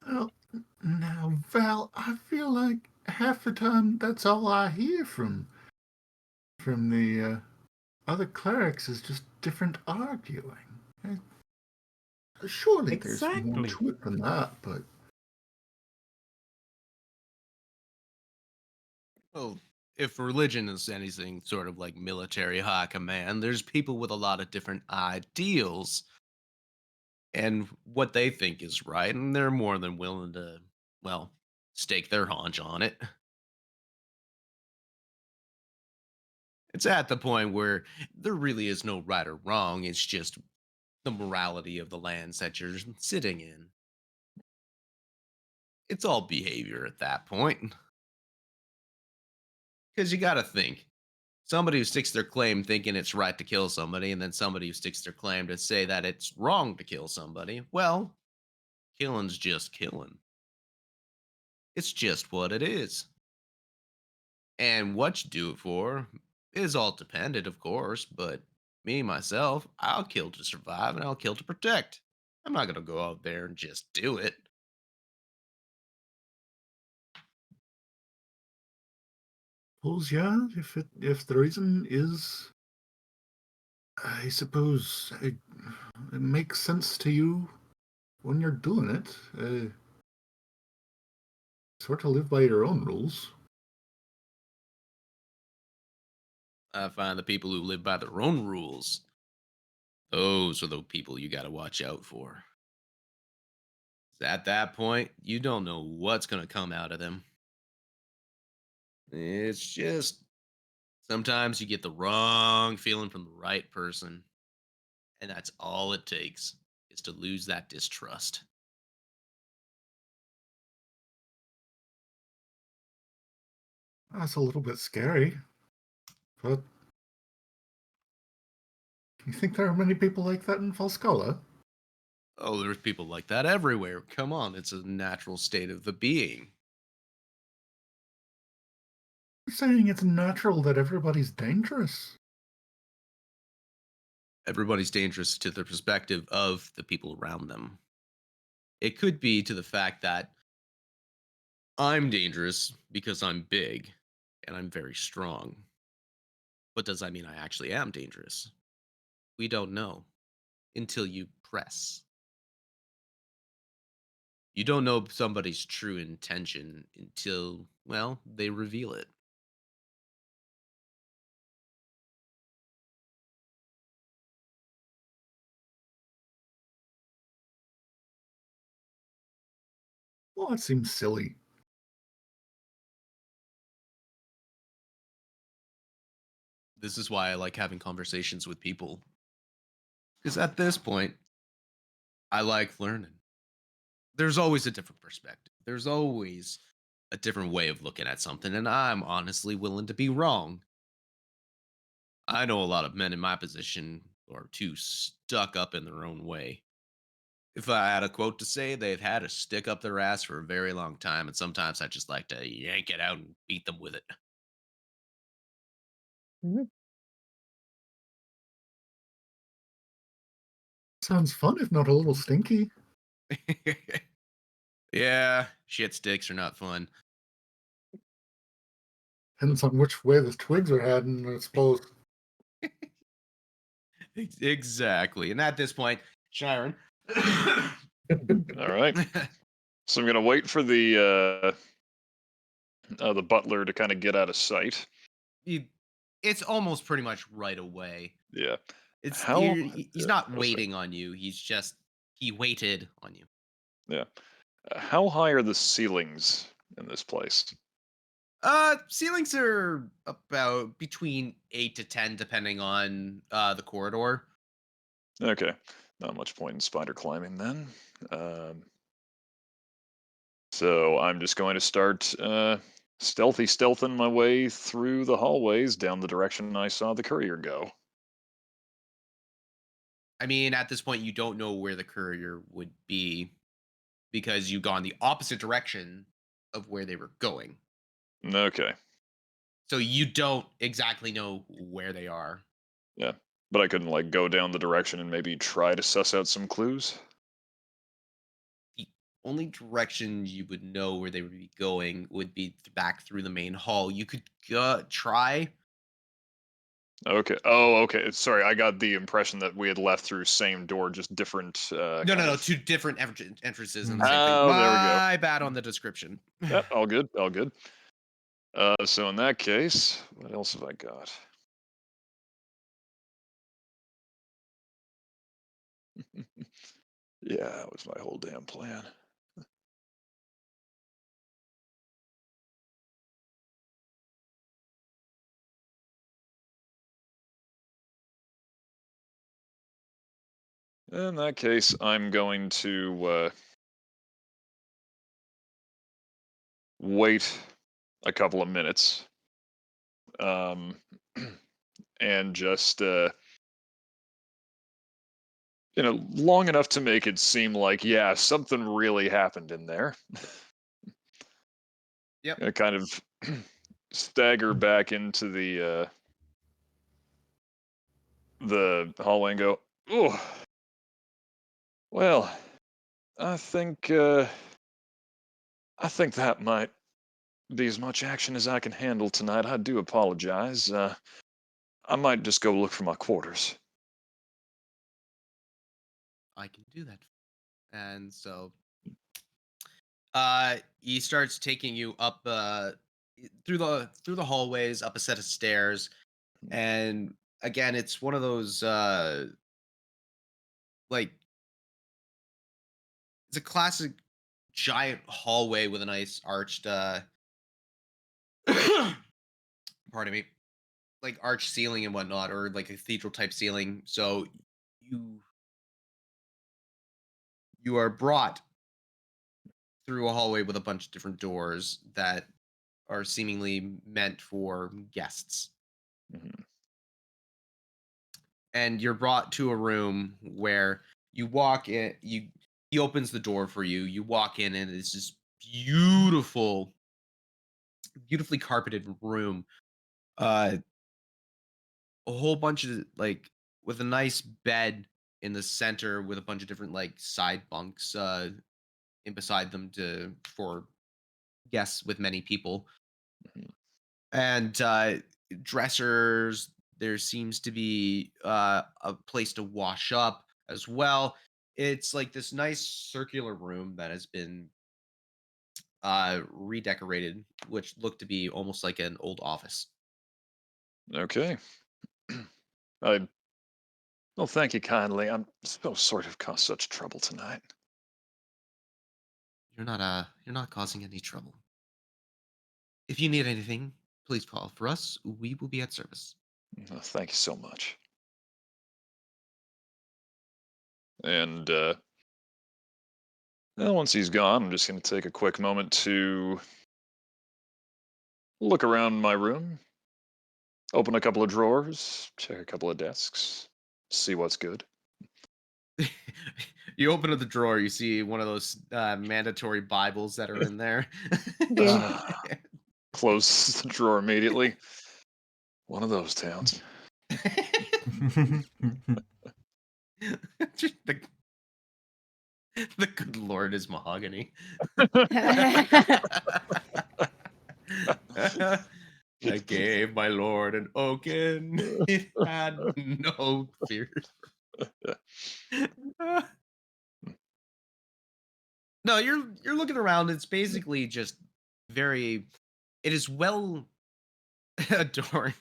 Well, now, Val, I feel like half the time that's all I hear from the other clerics is just different arguing. Surely there's more Exactly. to it than that, but Well, if religion is anything sort of like military high command, there's people with a lot of different ideals and what they think is right, and they're more than willing to, well, stake their haunch on it. It's at the point where there really is no right or wrong. It's just the morality of the lands that you're sitting in. It's all behavior at that point. Because you got to think somebody who sticks their claim thinking it's right to kill somebody, and then somebody who sticks their claim to say that it's wrong to kill somebody, well, killing's just killing. It's just what it is. And what you do it for is all dependent, of course, but me, myself, I'll kill to survive and I'll kill to protect. I'm not going to go out there and just do it. suppose yeah, if the reason is, I suppose it makes sense to you when you're doing it. Sort of live by your own rules. I find the people who live by their own rules, those are the people you got to watch out for. At that point, you don't know what's going to come out of them. It's just sometimes you get the wrong feeling from the right person, and that's all it takes is to lose that distrust. That's a little bit scary, but you think there are many people like that in Falskalla? Oh, there's people like that everywhere. Come on, it's a natural state of the being. You're saying it's natural that everybody's dangerous. Everybody's dangerous to the perspective of the people around them. It could be to the fact that I'm dangerous because I'm big and I'm very strong. But does that mean I actually am dangerous? We don't know until you press. You don't know somebody's true intention until, well, they reveal it. Well, that seems silly. This is why I like having conversations with people. Because at this point, I like learning. There's always a different perspective. There's always a different way of looking at something, and I'm honestly willing to be wrong. I know a lot of men in my position are too stuck up in their own way. If I had a quote to say, they've had a stick up their ass for a very long time, and sometimes I just like to yank it out and beat them with Sounds fun, if not a little stinky. it. Yeah, shit sticks are not fun. Depends on which way the twigs are heading, I suppose. Exactly. And at this point, Sharon. All right. So I'm gonna wait for the butler to kind of get out of sight. It's almost pretty much right away. Yeah. It's How? he's not Oh, sorry. waiting on you. He waited on you. Yeah. How high are the ceilings in this place? Ceilings are about between 8 to 10, depending on the corridor. Okay. Not much point in spider climbing then. Um, so I'm just going to start stealthing my way through the hallways down the direction I saw the courier go. I mean, at this point, you don't know where the courier would be because you've gone the opposite direction of where they were going. Okay. So you don't exactly know where they are. Yeah. But I couldn't like go down the direction and maybe try to suss out some clues. only direction you would know where they would be going would be back through the main hall. You could try. Okay. Oh, okay. Sorry, I got the impression that we had left through same door, just different No, kind no, of. two different entrances in the Mm. same thing. Oh, there we go. My bad on the description. Yep, all good, all good. So in that case, what else have I got? Yeah, that was my whole damn plan. In that case, I'm going to wait a couple of minutes, um, and just long enough to make it seem like, yeah, something really happened in there. Yep. I kind of stagger back into the hallway and go, oh, well, I think that might be as much action as I can handle tonight. I do apologize. I might just go look for my quarters. I can do that. And so he starts taking you up through the hallways, up a set of stairs. And again, it's one of those like it's a classic giant hallway with a nice arched pardon me, like arched ceiling and whatnot, or like a cathedral type ceiling. So you you are brought through a hallway with a bunch of different doors that are seemingly meant for guests. Mhm. And you're brought to a room where you walk in. He opens the door for you. You walk in, and it's this beautifully carpeted room. Uh, a whole bunch of like with a nice bed in the center with a bunch of different like side bunks in beside them to for guests with many people. Mhm. And dressers. There seems to be a place to wash up as well. It's like this nice circular room that has been redecorated, which looked to be almost like an old office. Okay. I Well, thank you kindly. I'm so sort of caused such trouble tonight. You're not causing any trouble. If you need anything, please call for us. We will be at service. Thank you so much. And well, once he's gone, I'm just going to take a quick moment to look around my room, open a couple of drawers, check a couple of desks, see what's good. You open up the drawer, you see one of those mandatory Bibles that are in there. Yeah. Close the drawer immediately. One of those towns. the, the good Lord is mahogany. I gave my Lord an oaken. It had no fears. No, you're looking around. It's basically just very. It is well adorned.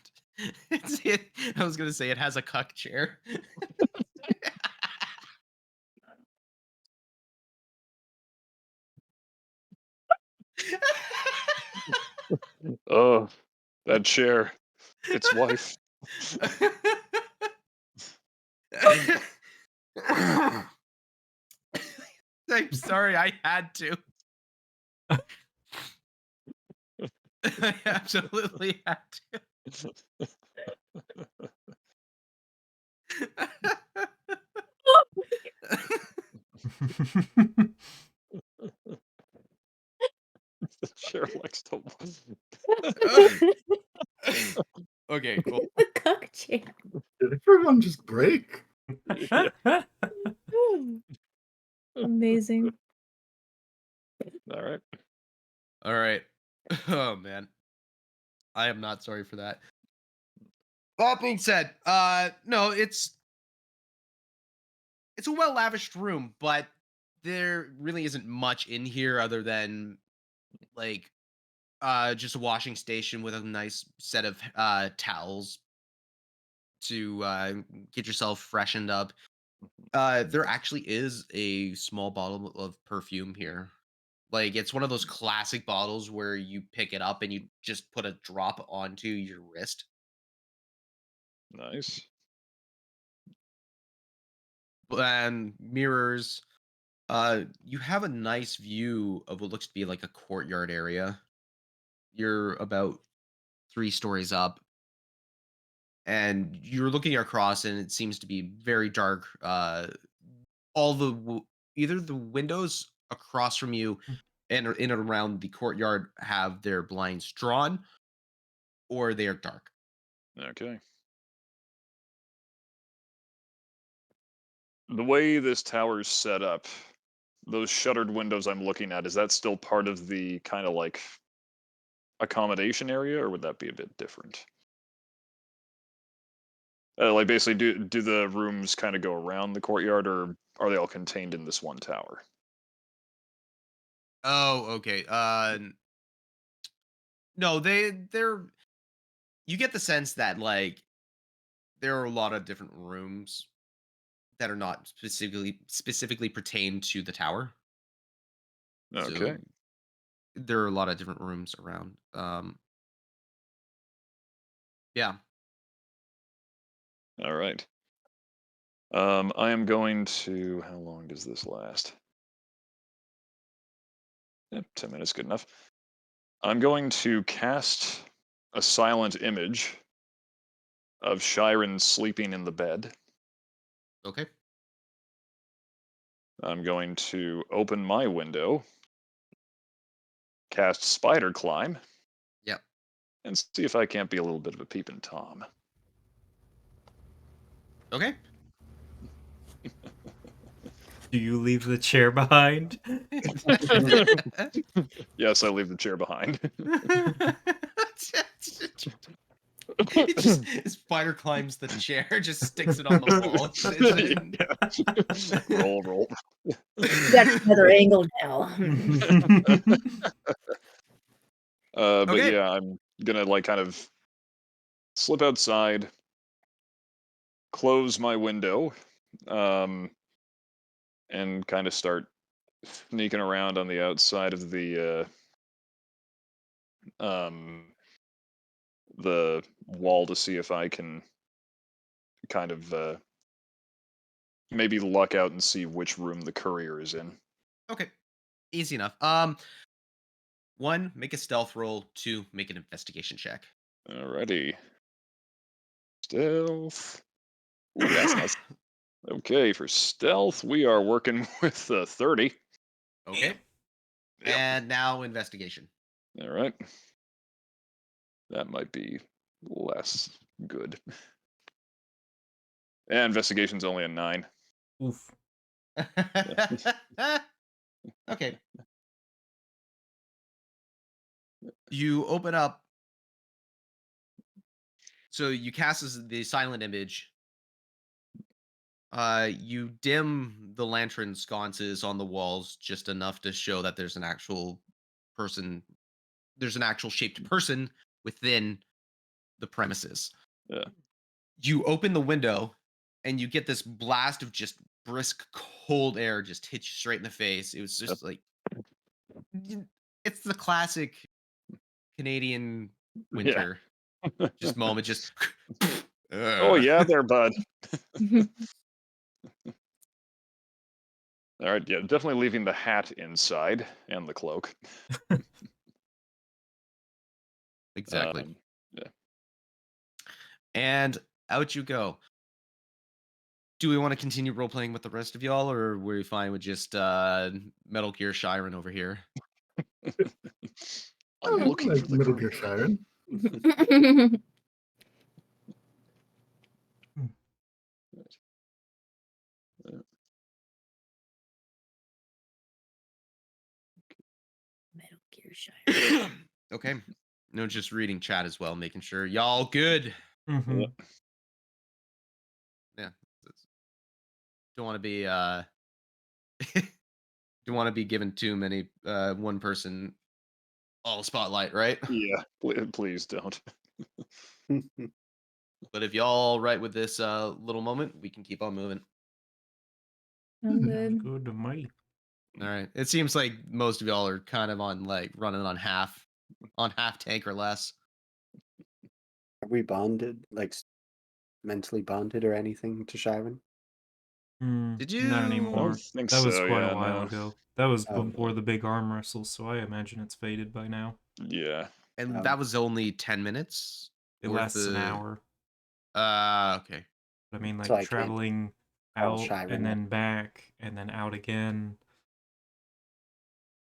I was gonna say it has a cuck chair. Oh, that chair. Its wife. I'm sorry, I had to. I absolutely had to. The chair likes to. Okay, cool. The cock chair. Did everyone just break? Yeah. Amazing. All right. All right. Oh man, I am not sorry for that. That being said, no, it's a well lavished room, but there really isn't much in here other than like just a washing station with a nice set of towels to get yourself freshened up. There actually is a small bottle of perfume here. Like it's one of those classic bottles where you pick it up and you just put a drop onto your wrist. Nice. And mirrors. You have a nice view of what looks to be like a courtyard area. You're about 3 stories up, and you're looking across, and it seems to be very dark. All the either the windows across from you and in and around the courtyard have their blinds drawn, or they are dark. Okay. The way this tower's set up, those shuttered windows I'm looking at, is that still part of the kind of like accommodation area, or would that be a bit different? Like basically, do the rooms kind of go around the courtyard, or are they all contained in this one tower? Oh, okay. No, they're. You get the sense that like there are a lot of different rooms that are not specifically pertain to the tower. Okay. So there are a lot of different rooms around. Yeah. All right. I am going to. How long does this last? 10 minutes, good enough. I'm going to cast a silent image of Shiren sleeping in the bed. Okay. I'm going to open my window, cast Spider Climb, Yep. and see if I can't be a little bit of a peeping Tom. Okay. Do you leave the chair behind? Yes, I leave the chair behind. It just spider climbs the chair, just sticks it on the wall. And sits in. Roll. You got another angle now. But Okay. yeah, I'm gonna like kind of slip outside, close my window, um, and kind of start sneaking around on the outside of the wall to see if I can kind of maybe luck out and see which room the courier is in. Okay. Easy enough. 1, make a stealth roll. 2, make an investigation check. Alrighty. Stealth. Ooh, that's nice. Okay, for stealth, we are working with 30. Okay. Yep. And now investigation. All right. That might be less good. And investigation's only a 9. Oof. Okay. You open up. So you cast the silent image. You dim the lantern sconces on the walls just enough to show that there's an actual person. There's an actual shaped person within the premises. Yeah. You open the window, and you get this blast of just brisk cold air just hit you straight in the face. It was just like it's the classic Canadian Yeah. winter. Just moment, just. Oh yeah, there, bud. All right, yeah, definitely leaving the hat inside and the cloak. Exactly. Yeah. And out you go. Do we want to continue role playing with the rest of y'all, or are we fine with just Metal Gear Shiren over here? I'm looking like for the Metal Gear courier. Shiren. Metal Gear Shire. Okay. No, just reading chat as well, making sure y'all good. Mhm. Yep. Yeah. Don't want to be don't want to be given too many one person all spotlight, right? Yeah, please don't. But if y'all right with this little moment, we can keep on moving. I'm Sounds good. good to me. All right. It seems like most of y'all are kind of on like running on half tank or less. Are we bonded, like mentally bonded or anything to Sharon? Did Not I don't anymore. you? think That was so. quite Yeah, a while no. ago. That was Oh, before the big arm wrestle, so I imagine it's faded by now. Yeah. And that was only 10 minutes? It worth lasts an of- hour. Okay. I mean, So like I can't traveling call out Sharon and up. then back and then out again.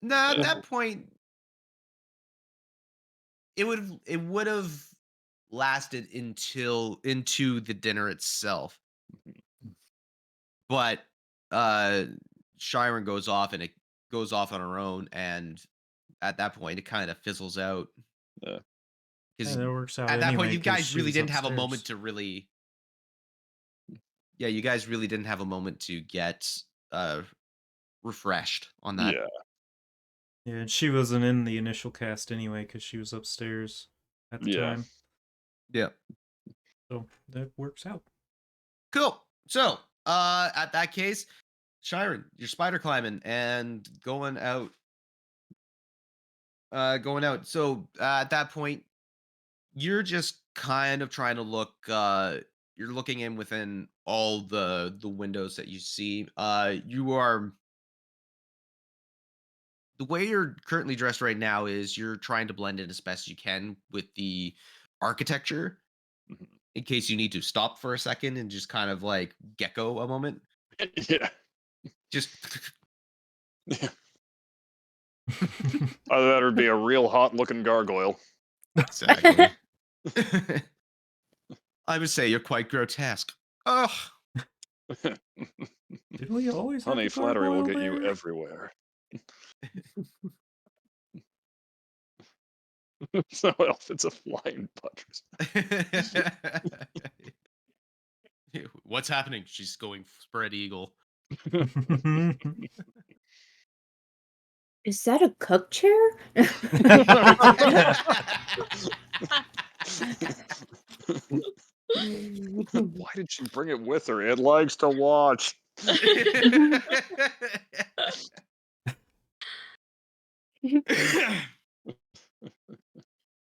Nah, at Yeah. that point, it would have lasted into the dinner itself. But Shiren goes off and it goes off on her own, and at that point it kind of fizzles out. Yeah. Because And it works out at that point anyway you 'cause guys she really was didn't have a upstairs. moment to really you guys really didn't have a moment to get refreshed on that. Yeah. Yeah, and she wasn't in the initial cast anyway because she was upstairs at the Yeah. time. Yeah. So that works out. Cool. So, at that case, Shiren, you're spider climbing and going out. So, at that point, you're just kind of trying to look. You're looking in within all the windows that you see. You are the way you're currently dressed right now is you're trying to blend in as best you can with the architecture. Mhm. In case you need to stop for a second and just kind of like gecko a moment. Yeah. Just Either that or be a real hot looking gargoyle. exactly. I would say you're quite grotesque. Ugh. Did we always have Honey, the flattery will gargoyle get you there? everywhere. So if it's a flying buttress. What's happening? She's going spread eagle. Is that a cook chair? Why did she bring it with her? It likes to watch.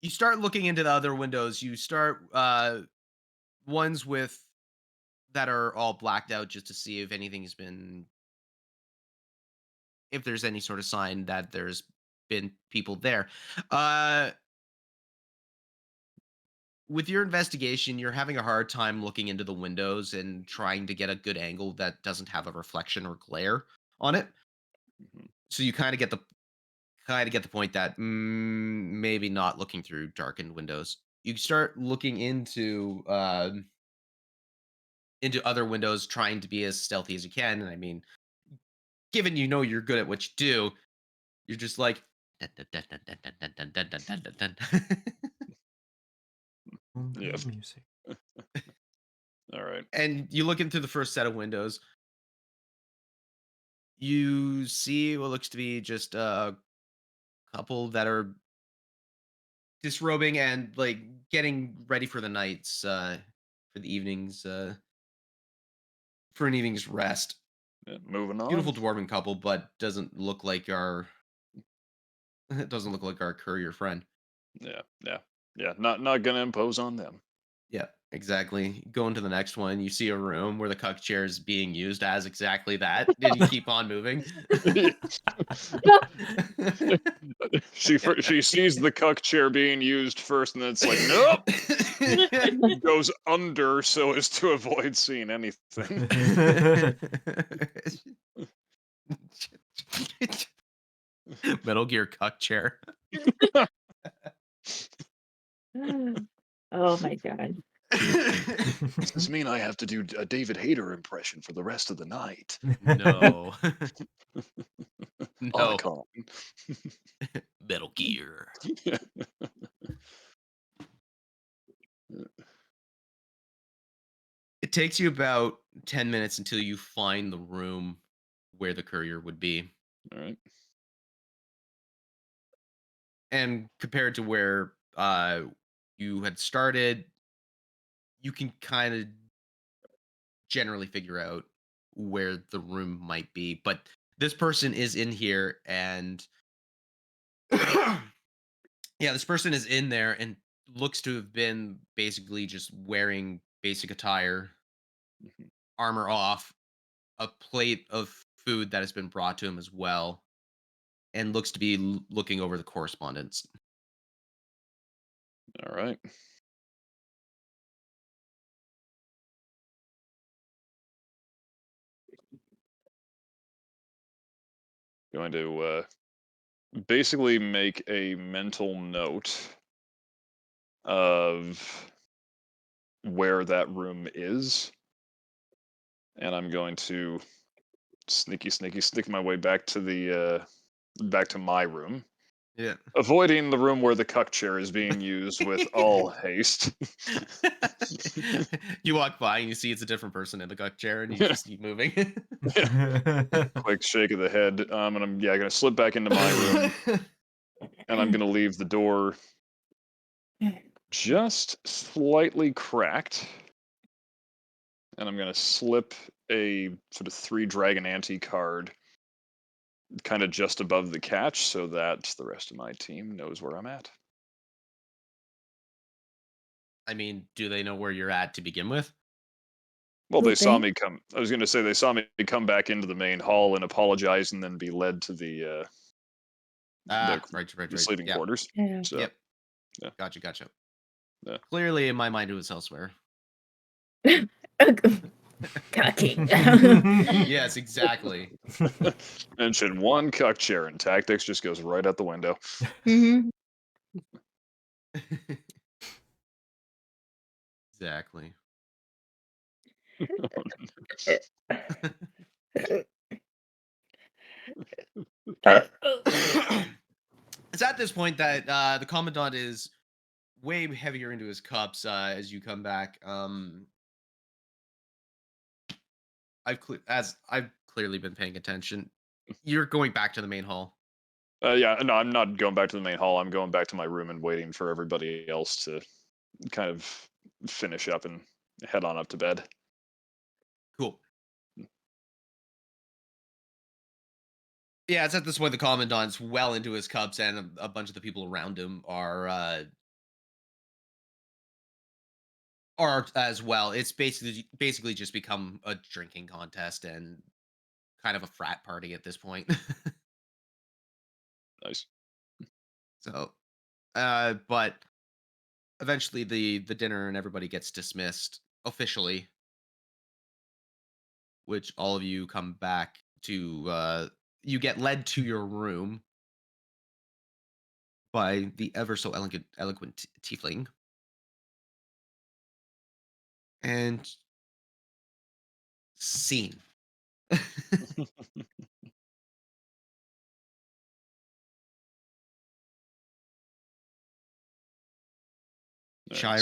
You start looking into the other windows. You start ones with that are all blacked out just to see if anything's been if there's any sort of sign that there's been people there. With your investigation, you're having a hard time looking into the windows and trying to get a good angle that doesn't have a reflection or glare on it. Mhm. So you kind of get the point that maybe not looking through darkened windows. You start looking into other windows, trying to be as stealthy as you can. And I mean, given you know you're good at what you do, you're just like. Yeah. Music. All right. And you look into the first set of windows. You see what looks to be just a couple that are disrobing and like getting ready for the nights, for the evenings, for an evening's rest. Yeah, moving on. Beautiful dwarven couple, but doesn't look like our courier friend. Yeah. Not gonna impose on them. Yeah, exactly. Go into the next one. You see a room where the cuck chair is being used as exactly that. Then you keep on moving. She sees the cuck chair being used first, and then it's like, nope. Goes under so as to avoid seeing anything. Metal Gear cuck chair. Oh my god. Does this mean I have to do a David Hayter impression for the rest of the night? No. No. Otacon. here. It takes you about 10 minutes until you find the room where the courier would be. All right. And compared to where you had started, you can kind of generally figure out where the room might be. But this person is in here, and yeah, this person is in there and looks to have been basically just wearing basic attire, Mhm. armor off, a plate of food that has been brought to him as well, and looks to be looking over the correspondence. All right. Going to basically make a mental note of where that room is, and I'm going to sneaky sneak my way back to the back to my room, Yeah. avoiding the room where the cuck chair is being used with all haste. You walk by and you see it's a different person in the cuck chair, and you just keep moving. Quick shake of the head, and I'm gonna slip back into my room, and I'm gonna leave the door just slightly cracked, and I'm gonna slip a sort of 3 dragon ante card kind of just above the catch so that the rest of my team knows where I'm at. I mean, do they know where you're at to begin with? Well, Will they saw they? me come. I was going to say they saw me come back into the main hall and apologize, and then be led to Ah, right, right, the right. sleeping Yep, quarters. Yeah. So yep. yeah, Gotcha. yeah. Clearly, in my mind, it was elsewhere. Cocking. Yes, exactly. Mention one cuck chair, and tactics just goes right out the window. hmm Exactly. It's at this point that the commandant is way heavier into his cups as you come back. As I've clearly been paying attention. You're going back to the main hall. Yeah, no, I'm not going back to the main hall. I'm going back to my room and waiting for everybody else to kind of finish up and head on up to bed. Cool. Yeah, it's at this point the commandant's well into his cups, and a bunch of the people around him are as well. It's basically just become a drinking contest and kind of a frat party at this point. Nice. So, but eventually the dinner and everybody gets dismissed officially, which all of you come back to. You get led to your room by the ever so eloquent tiefling, and scene. All right,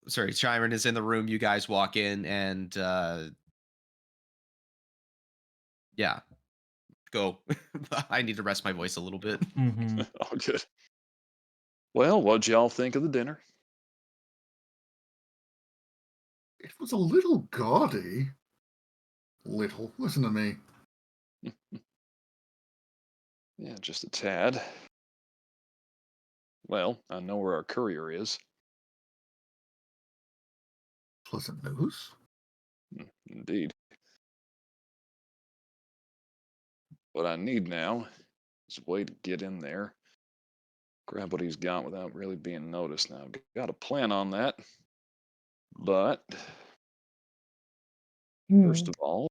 so Chiron is in the room. You guys walk in, and yeah, go. I need to rest my voice a little bit. Mm-hmm. all good. Well, what'd y'all think of the dinner? It was a little gaudy. Little. Listen to me. Yeah, just a tad. Well, I know where our courier is. Pleasant news. Indeed. What I need now is a way to get in there, grab what he's got without really being noticed. Now, I've got a plan on that. But first of all,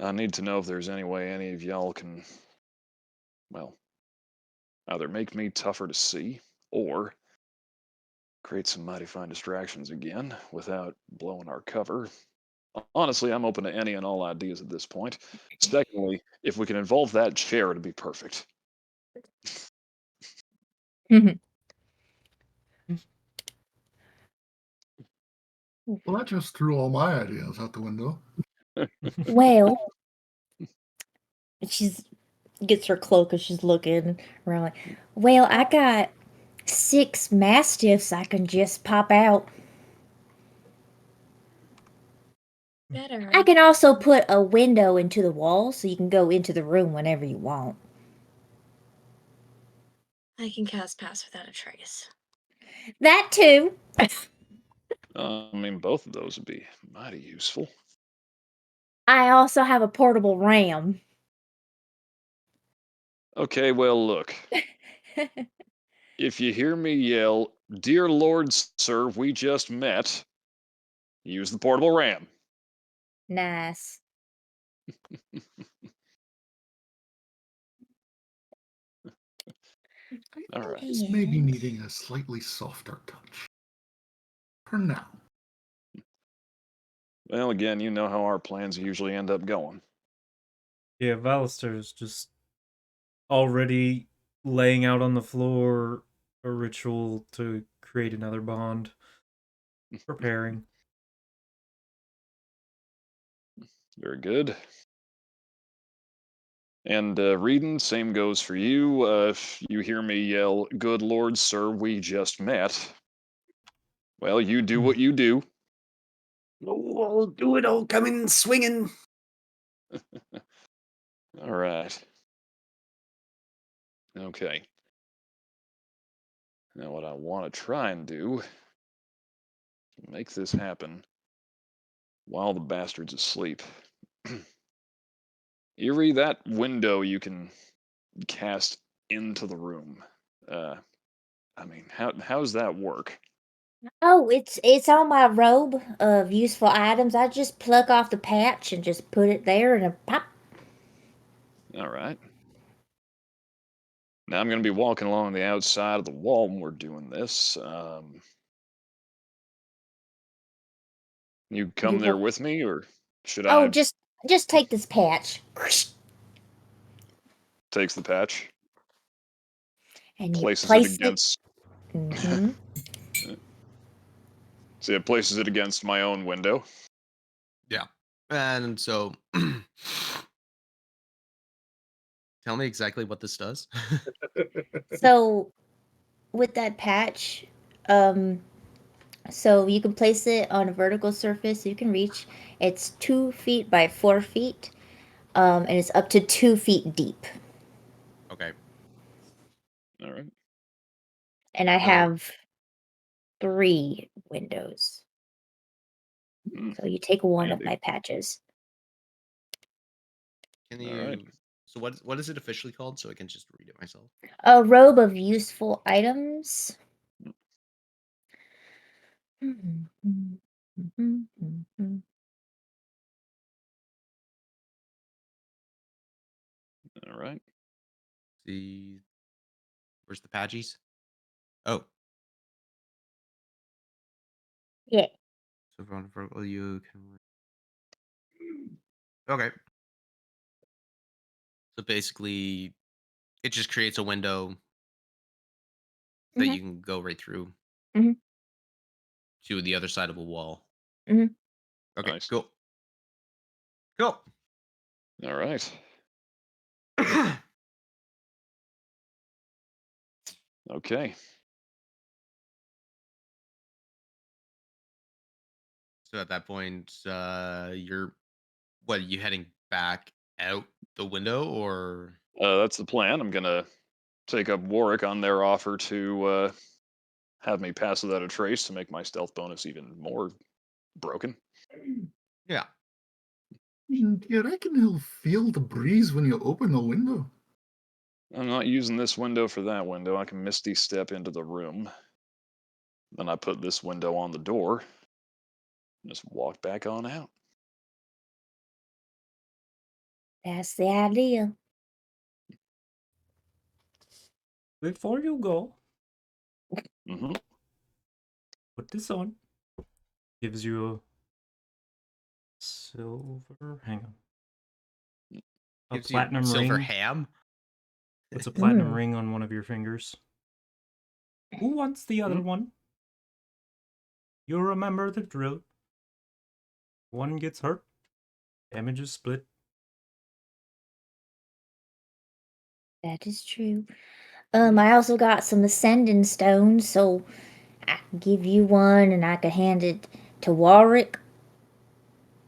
I need to know if there's any way any of y'all can, well, either make me tougher to see or create some mighty fine distractions again without blowing our cover. Honestly, I'm open to any and all ideas at this point. Secondly, if we can involve that chair, it'd be perfect. Well, that just threw all my ideas out the window. Well, she's gets her cloak and she's looking around like, well, I got 6 mastiffs I can just pop out. Better. I can also put a window into the wall so you can go into the room whenever you want. I can cast Pass Without a Trace. That too. I mean, both of those would be mighty useful. I also have a portable ram. Okay, well, look. If you hear me yell, "Dear Lord, sir, we just met," use the portable ram. Nice. All right. This may be needing a slightly softer touch. For now. Well, again, you know how our plans usually end up going. Yeah, Valister's just already laying out on the floor a ritual to create another bond. Preparing. Very good. And Reedon, same goes for you. If you hear me yell, "Good Lord, sir, we just met," well, you do what you do. Oh, I'll do it. I'll come in swinging. All right. Okay. Now, what I want to try and do, make this happen while the bastard's asleep. Eerie, that window you can cast into the room. I mean, how's that work? Oh, it's on my robe of useful items. I just pluck off the patch and just put it there and a pop. All right. Now I'm going to be walking along the outside of the wall when we're doing this. You come You there will. with me, or should Oh, I just take this patch. takes the patch, And you places it place it. against? Mm-hmm. See, it places it against my own window. Yeah. And so tell me exactly what this does. So with that patch, so you can place it on a vertical surface you can reach. It's 2 feet by 4 feet, and it's up to 2 feet deep. Okay. All right. And I So have 3 windows. Mm, So you take one of handy. my patches. can All right. you so what is it officially called so I can just read it myself? A robe of useful items. All right. See, where's the patches? Oh, Yeah. so from vertical you can. Okay. So basically, it just creates a window that Mhm. you can go right through Mhm. to the other side of a wall. Mhm. Okay, Nice. cool. Cool. All right. Okay. So at that point, you're what? Are you heading back out the window, or That's the plan. I'm gonna take up Warwick on their offer to have me pass without a trace to make my stealth bonus even more broken. yeah? Do you reckon he'll feel the breeze when you open the window? I'm not using this window for that window. I can misty step into the room. Then I put this window on the door. And just walk back on out. That's the idea. Before you go, Hmm. put this on. Gives you a silver. Hang on. A Gives you platinum silver ring. ham. Puts a platinum Mm. ring on one of your fingers. Who wants the other Hmm? one? You remember the drill. One gets hurt, damage is split. That is true. I also got some ascending stones, so I can give you one and I can hand it to Warwick.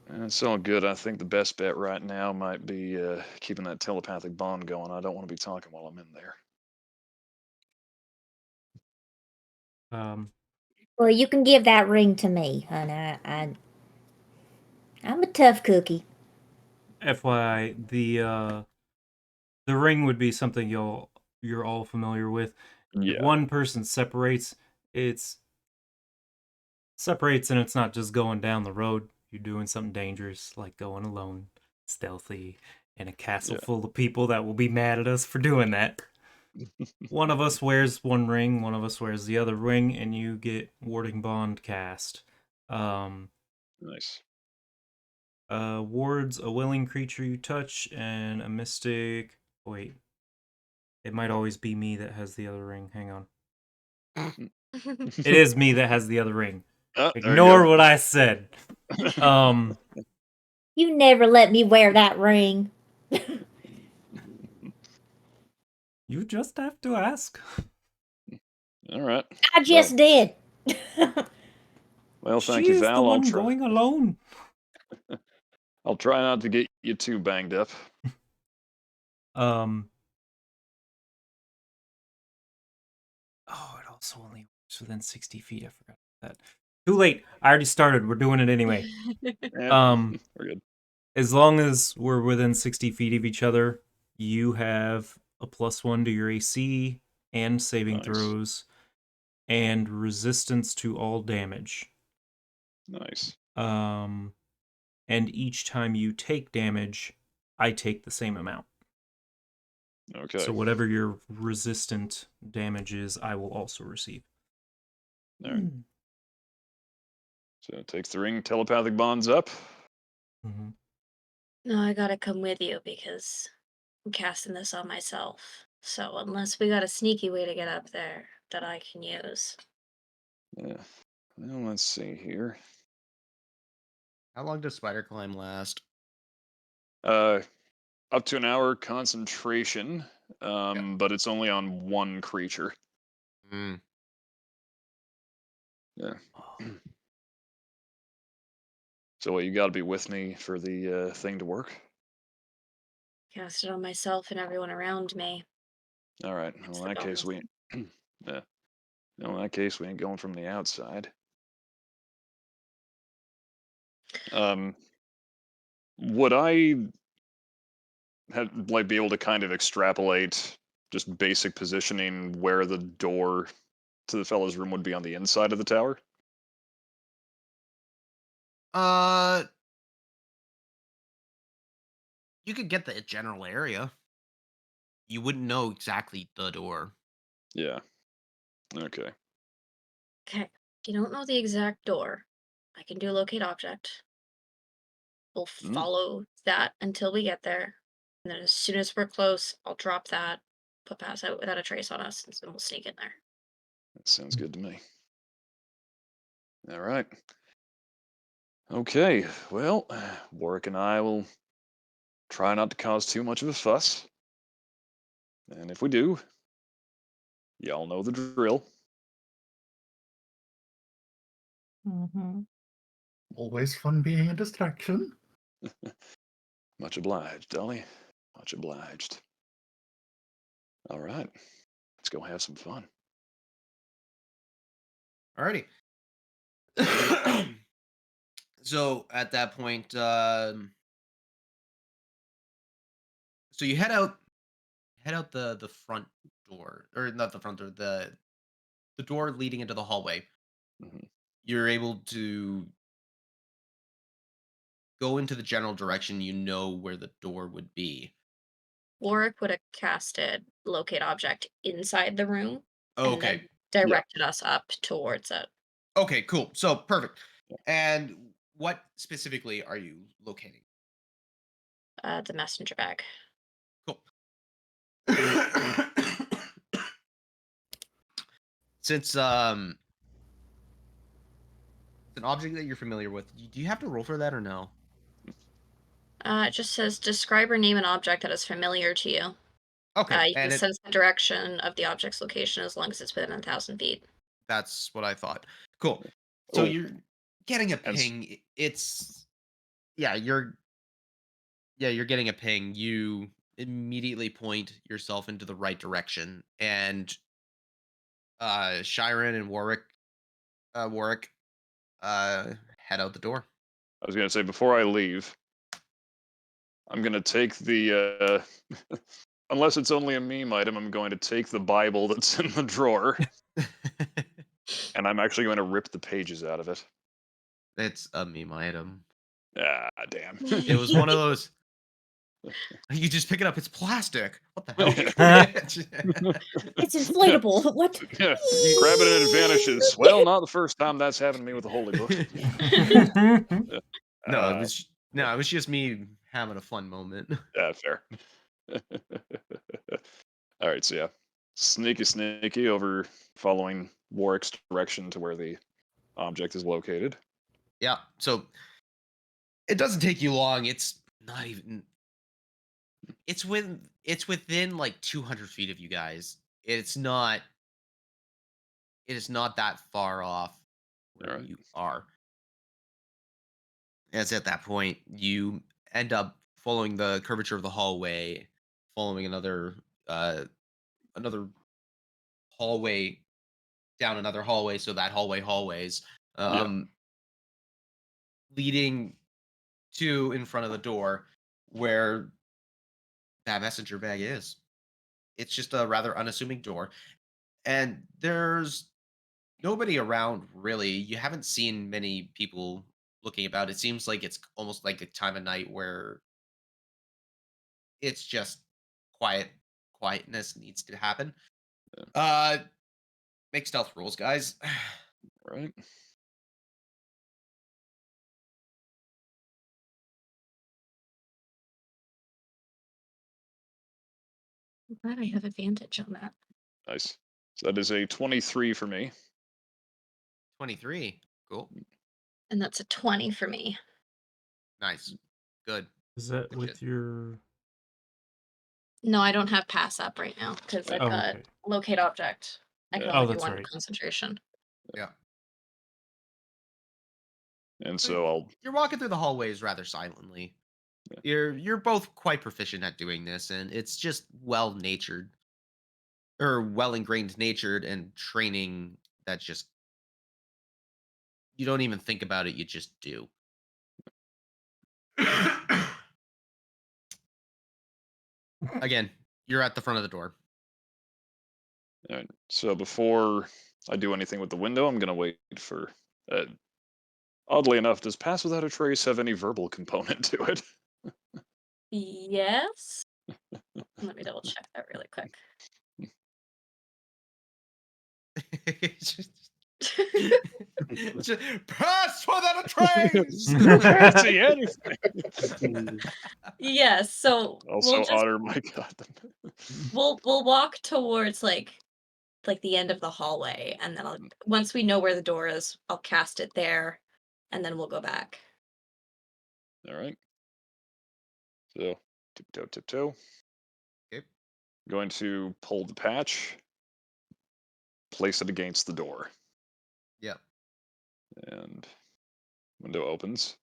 It's all good. I think the best bet right now might be keeping that telepathic bond going. I don't want to be talking while I'm in there. Well, you can give that ring to me, honey. I'm a tough cookie. FYI, the ring would be something you're all familiar with. If Yeah. one person separates, it's separates and it's not just going down the road. You're doing something dangerous, like going alone, stealthy, in a castle Yeah. full of people that will be mad at us for doing that. One of us wears one ring, one of us wears the other ring, and you get warding bond cast. Nice. Wards a willing creature you touch and a mystic. Wait, it might always be me that has the other ring. Hang on. It is me that has the other ring. Oh, there you Ignore go. what I said. You never let me wear that ring. You just have to ask. All right. I just did. Well, thank She you, is the Val. one going alone. I'll try not to get you too banged up. Oh, it also only works within 60 feet. I forgot that. Too late. I already started. We're doing it anyway. Yeah, we're good. As long as we're within 60 feet of each other, you have a +1 to your AC and saving Nice. throws and resistance to all damage. Nice. And each time you take damage, I take the same amount. Okay. So whatever your resistant damage is, I will also receive. All right. So it takes the ring telepathic bonds up. Mm-hmm. No, I gotta come with you because I'm casting this on myself. So unless we got a sneaky way to get up there that I can use. Yeah. Well, let's see here. How long does spider climb last? Up to an hour concentration, but it's only on one creature. Mm. Yeah. So what, you got to be with me for the thing to work? Cast it on myself and everyone around me. All right. That's Well, the in that case, bonus. yeah. No, in that case, we ain't going from the outside. Would I be able to kind of extrapolate just basic positioning where the door to the fellow's room would be on the inside of the tower? Uh, you could get the general area. You wouldn't know exactly the door. Yeah. Okay. Okay. If you don't know the exact door, I can do locate object. We'll Mm, follow that until we get there. And then as soon as we're close, I'll drop that, put pass out without a trace on us, and then we'll sneak in there. that sounds good to me. All right. Okay. Well, Warwick and I will try not to cause too much of a fuss. And if we do, y'all know the drill. Mm-hmm. Always fun being a distraction. Much obliged, Dolly. Much obliged. All right. Let's go have some fun. Alrighty. So at that point, so you head out the front door, or not the front door, the door leading into the hallway. Mhm. You're able to go into the general direction. You know where the door would be. Warwick would have casted locate object inside the room and Okay. then directed us up towards it. Okay. Cool. So perfect. And what specifically are you locating? The messenger bag. Cool. since it's an object that you're familiar with, do you have to roll for that or no? It just says describe or name an object that is familiar to you. Okay, You can and sense the direction of the object's location as long as it's within 1,000 feet. that's what I thought. Cool. So Oh, you're getting a and ping. It's yeah, you're getting a ping. You immediately point yourself into the right direction, and Shiren and Warwick head out the door. I was gonna say before I leave, I'm gonna take the unless it's only a meme item, I'm going to take the Bible that's in the drawer, and I'm actually going to rip the pages out of it. It's a meme item. Ah, damn. It was one of those. You just pick it up. It's plastic. What the hell? It's inflatable. What? Yeah, grab it and it vanishes. Well, not the first time that's happened to me with a holy book. No, it was just me having a fun moment. Yeah, fair. All right, so yeah, sneaky over following Warwick's direction to where the object is located. Yeah. So it doesn't take you long. It's not even. It's within like 200 feet of you guys. It's not. It is not that far off where All right. you are. As at that point, you end up following the curvature of the hallway, following another hallway down another hallway, so that hallways, Yeah. um, leading to in front of the door where that messenger bag is. It's just a rather unassuming door, and there's nobody around really. You haven't seen many people looking about. It seems like it's almost like a time of night where it's just quiet. Quietness needs to happen. Yeah. Make stealth rolls, guys. Right. I'm glad I have advantage on that. Nice. So that is a 23 for me. 23. Cool. And that's a 20 for me. Nice. Good. Is that Good with shit. your? No, I don't have pass up right now because I've Oh, got okay. locate object. I can Yeah. Oh, only do that's one right. concentration. Yeah. And So so I'll. you're walking through the hallways rather silently. Yeah. You're both quite proficient at doing this, and it's just well natured or well ingrained natured and training that just you don't even think about it, you just do. Again, you're at the front of the door. All right. So before I do anything with the window, I'm gonna wait for. Oddly enough, does Pass Without a Trace have any verbal component to it? Yes. Let me double check that really quick. Just pass without a trace. Can't see anything. Yes, so Also, honor my god. we'll walk towards like the end of the hallway, and then once we know where the door is, I'll cast it there, and then we'll go back. All right. So tiptoe. Okay. Going to pull the patch, place it against the door, Yeah. and window opens.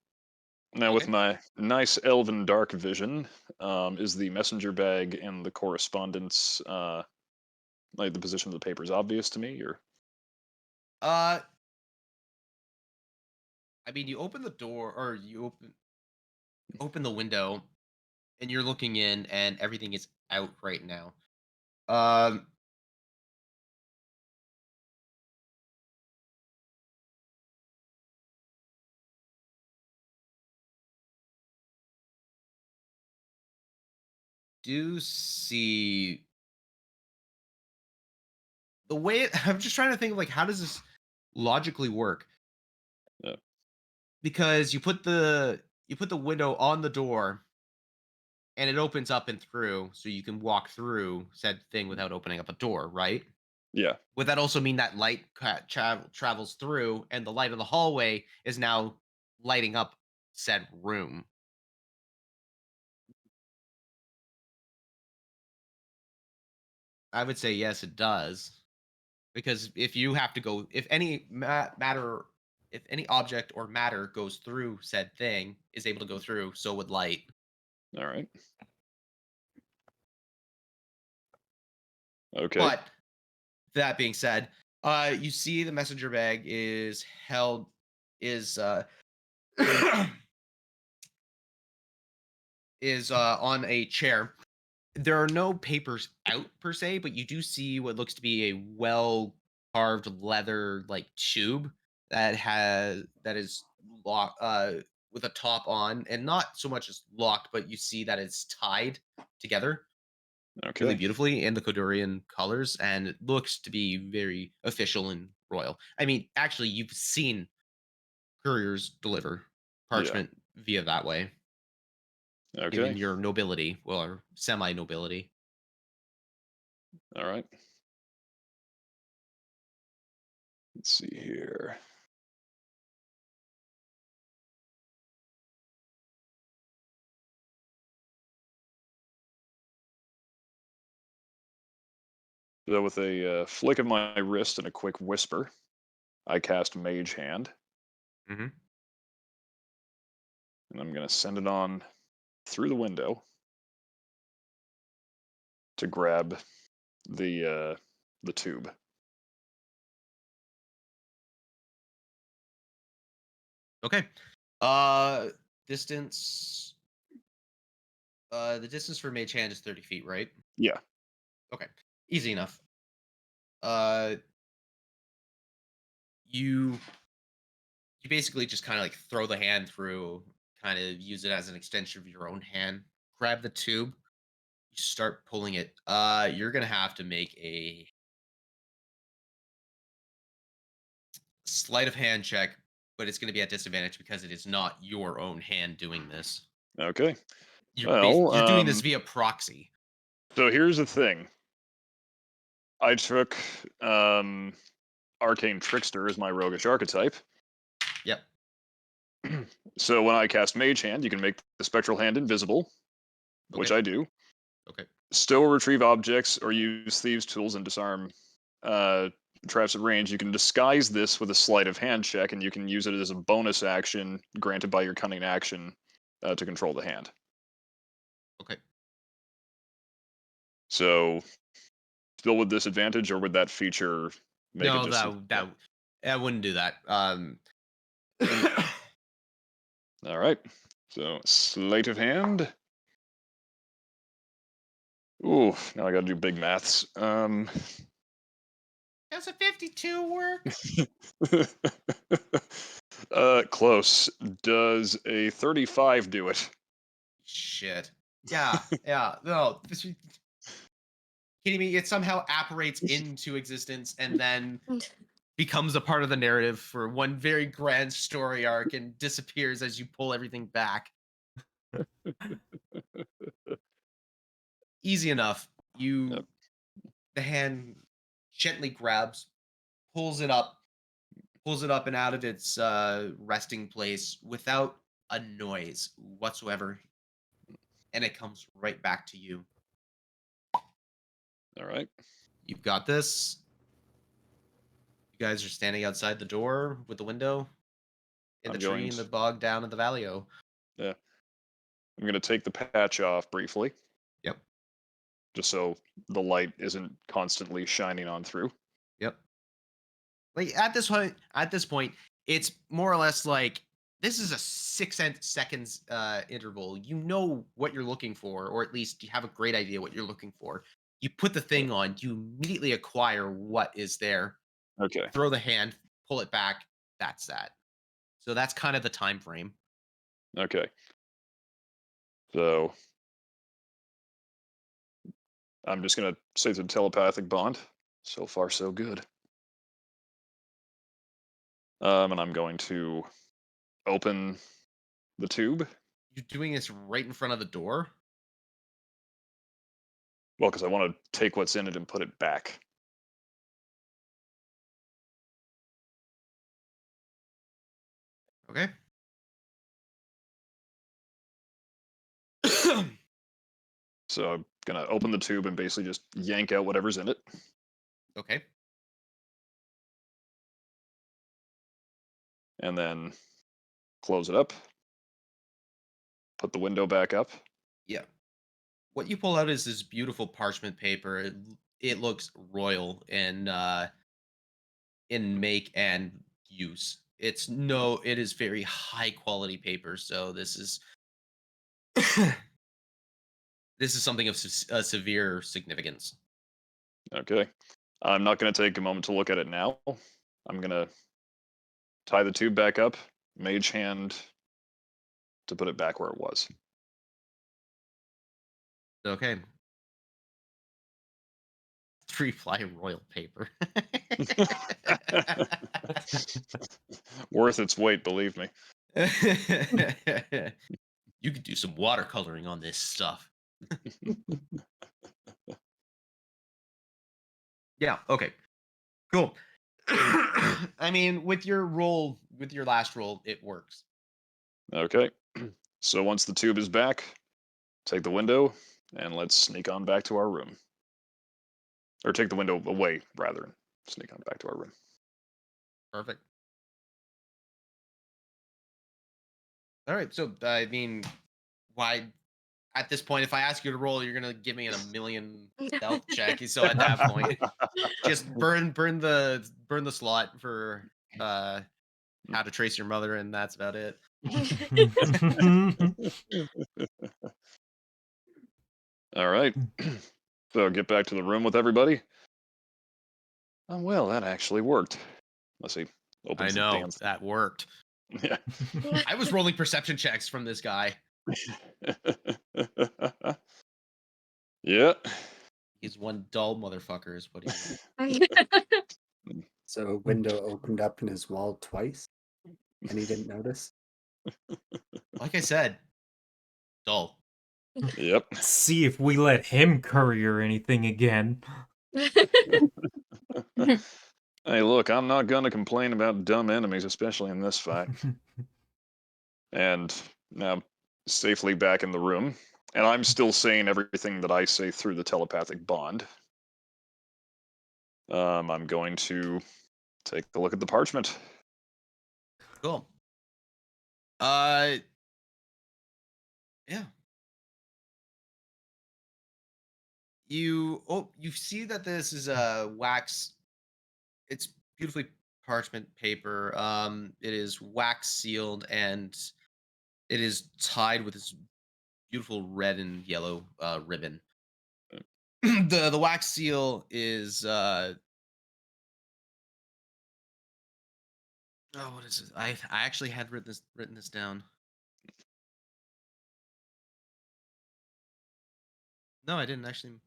Now, with Okay. my nice elven dark vision, is the messenger bag and the correspondence, like the position of the papers, obvious to me, or? Uh I mean you open the door or you open the window and you're looking in and everything is out right now. Um do see the way I'm just trying to think of like how does this logically work? Yeah. Because you put the window on the door and it opens up and through so you can walk through said thing without opening up a door, right? Yeah. Would that also mean that light travels through, and the light of the hallway is now lighting up said room? I would say yes, it does. Because if you have to go, if any matter, if any object or matter goes through said thing, is able to go through, so would light. All right. Okay. But that being said, you see the messenger bag is held, is is on a chair. There are no papers out per se, but you do see what looks to be a well carved leather like tube that is locked with a top on, and not so much as locked, but you see that it's tied together really Okay. beautifully in the Kodurian colors, and it looks to be very official and royal. I mean, actually, you've seen couriers deliver Yeah. parchment via that way, given Okay. your nobility, well, or semi nobility. All right. Let's see here. So with a flick of my wrist and a quick whisper, I cast Mage Hand, Hmm. and I'm going to send it on through the window to grab the tube. Okay. Uh, distance. The distance for Mage Hand is 30 feet, right? Yeah. Okay, easy enough. Uh, you you basically just kind of like throw the hand through, kind of use it as an extension of your own hand. Grab the tube. You start pulling it. You're gonna have to make a sleight of hand check, but it's gonna be at disadvantage because it is not your own hand doing this. Okay. You're Well, you're doing this via proxy. so here's the thing. I took Arcane Trickster as my roguish archetype. Yep. So when I cast Mage Hand, you can make the spectral hand invisible, which Okay. I do. Okay. Still retrieve objects or use thieves' tools and disarm uh, traps at range. You can disguise this with a sleight of hand check, and you can use it as a bonus action granted by your cunning action to control the hand. Okay. So, still with disadvantage, or would that feature make it No, just? that wouldn't do that. All right. So, sleight of hand. Ooh, now I got to do big maths. Does a 52 work? Close. Does a 35 do it? Shit. Yeah, yeah. No, kidding me? It somehow apparates into existence and then becomes a part of the narrative for one very grand story arc and disappears as you pull everything back. Easy enough. Yep. The hand gently grabs, pulls it up and out of its resting place without a noise whatsoever, and it comes right back to you. All right. You've got this. You guys are standing outside the door with the window in the I'm tree going in the to, bog down in the valley. yeah. I'm going to take the patch off briefly, Yep. just so the light isn't constantly shining on through. Yep. Like at this point, it's more or less like this is a 6 seconds interval. You know what you're looking for, or at least you have a great idea what you're looking for. You put the thing on, you immediately acquire what is there. Okay. Throw the hand, pull it back. That's that. So that's kind of the time frame. Okay. So I'm just going to say it's a telepathic bond. So far, so good. And I'm going to open the tube. You're doing this right in front of the door. Well, because I want to take what's in it and put it back. Okay. So I'm gonna open the tube and basically just yank out whatever's in it. Okay. And then close it up. Put the window back up. Yeah. What you pull out is this beautiful parchment paper. It looks royal in make and use. It is very high quality paper. So this is this is something of severe significance. Okay. I'm not gonna take a moment to look at it now. I'm gonna tie the tube back up, mage hand to put it back where it was. Okay. 3-ply royal paper. Worth its weight, believe me. You could do some watercoloring on this stuff. Yeah, okay. Cool. I mean, with your last roll, it works. Okay. So once the tube is back, take the window and let's sneak on back to our room. Or take the window away, rather, and sneak on back to our room. Perfect. All right, so I mean, why at this point, if I ask you to roll, you're gonna give me a million stealth check. So at that point, just burn the slot for how to trace your mother, and that's about it. All right. So get back to the room with everybody. Oh, well, that actually worked. Let's see. I Opens the know damn that worked. Yeah. I was rolling perception checks from this guy. Yeah. He's one dull motherfucker, is what he is. So a window opened up in his wall twice, and he didn't notice. Like I said, dull. Yep. See if we let him courier anything again. Hey, look, I'm not gonna complain about dumb enemies, especially in this fight. And now safely back in the room. And I'm still saying everything that I say through the telepathic bond. I'm going to take a look at the parchment. Cool. Yeah. You see that this is a wax. It's beautifully parchment paper. It is wax sealed and it is tied with this beautiful red and yellow ribbon. The wax seal is oh, what is it? I actually had written this down. No, I didn't actually.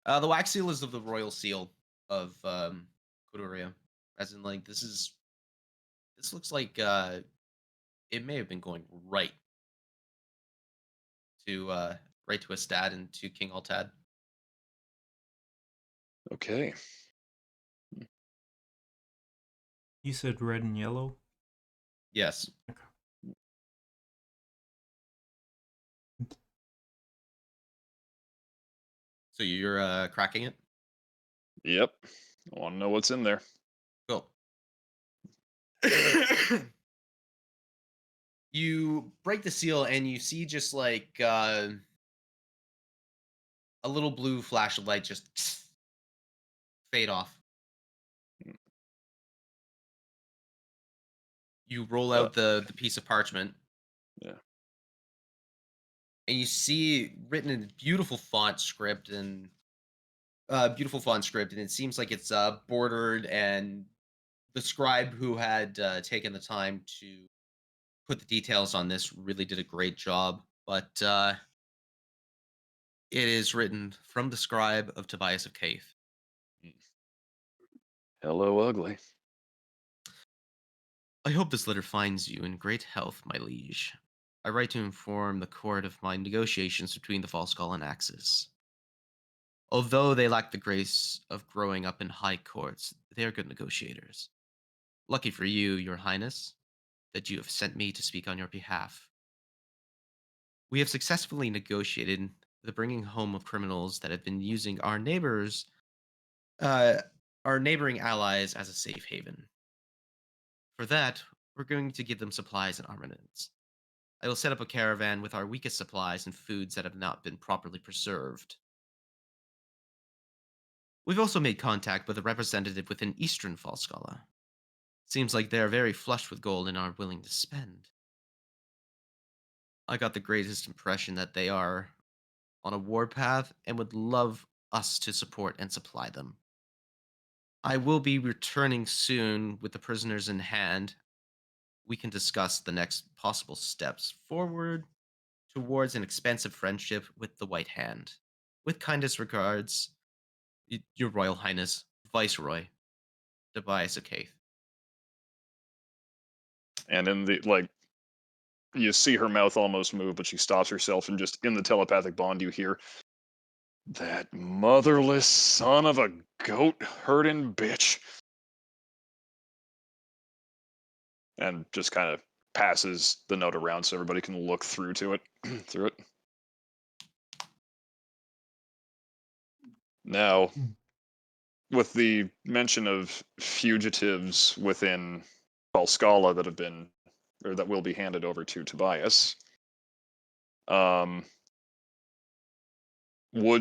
The wax seal is of the royal seal of Koduria. As in, like, this looks like it may have been going right to Astad and to King Altad. Okay. You said red and yellow? Yes. So you're cracking it? Yep. I want to know what's in there. Cool. You break the seal and you see just like a little blue flash of light just fade off. You roll Uh, out the piece of parchment. Yeah. And you see written in beautiful font script and it seems like it's bordered, and the scribe who had taken the time to put the details on this really did a great job. But it is written from the scribe of Tobias of Caith. Hello, ugly. I hope this letter finds you in great health, my liege. I write to inform the court of my negotiations between the Falskallan Axis. Although they lack the grace of growing up in high courts, they are good negotiators. Lucky for you, your highness, that you have sent me to speak on your behalf. We have successfully negotiated the bringing home of criminals that have been using uh, our neighboring allies as a safe haven. For that, we're going to give them supplies and armaments. I will set up a caravan with our weakest supplies and foods that have not been properly preserved. We've also made contact with a representative within Eastern Falskalla. Seems like they are very flush with gold and are willing to spend. I got the greatest impression that they are on a warpath and would love us to support and supply them. I will be returning soon with the prisoners in hand. We can discuss the next possible steps forward towards an expansive friendship with the White Hand. With kindest regards, Your Royal Highness, Viceroy, Tobias O'Keefe. And in the like, you see her mouth almost move, but she stops herself, and just in the telepathic bond, you hear that motherless son of a goat herding bitch, and just kind of passes the note around so everybody can look through to it. through it. Now, with the mention of fugitives within Falskalla that have been, or that will be handed over to Tobias, would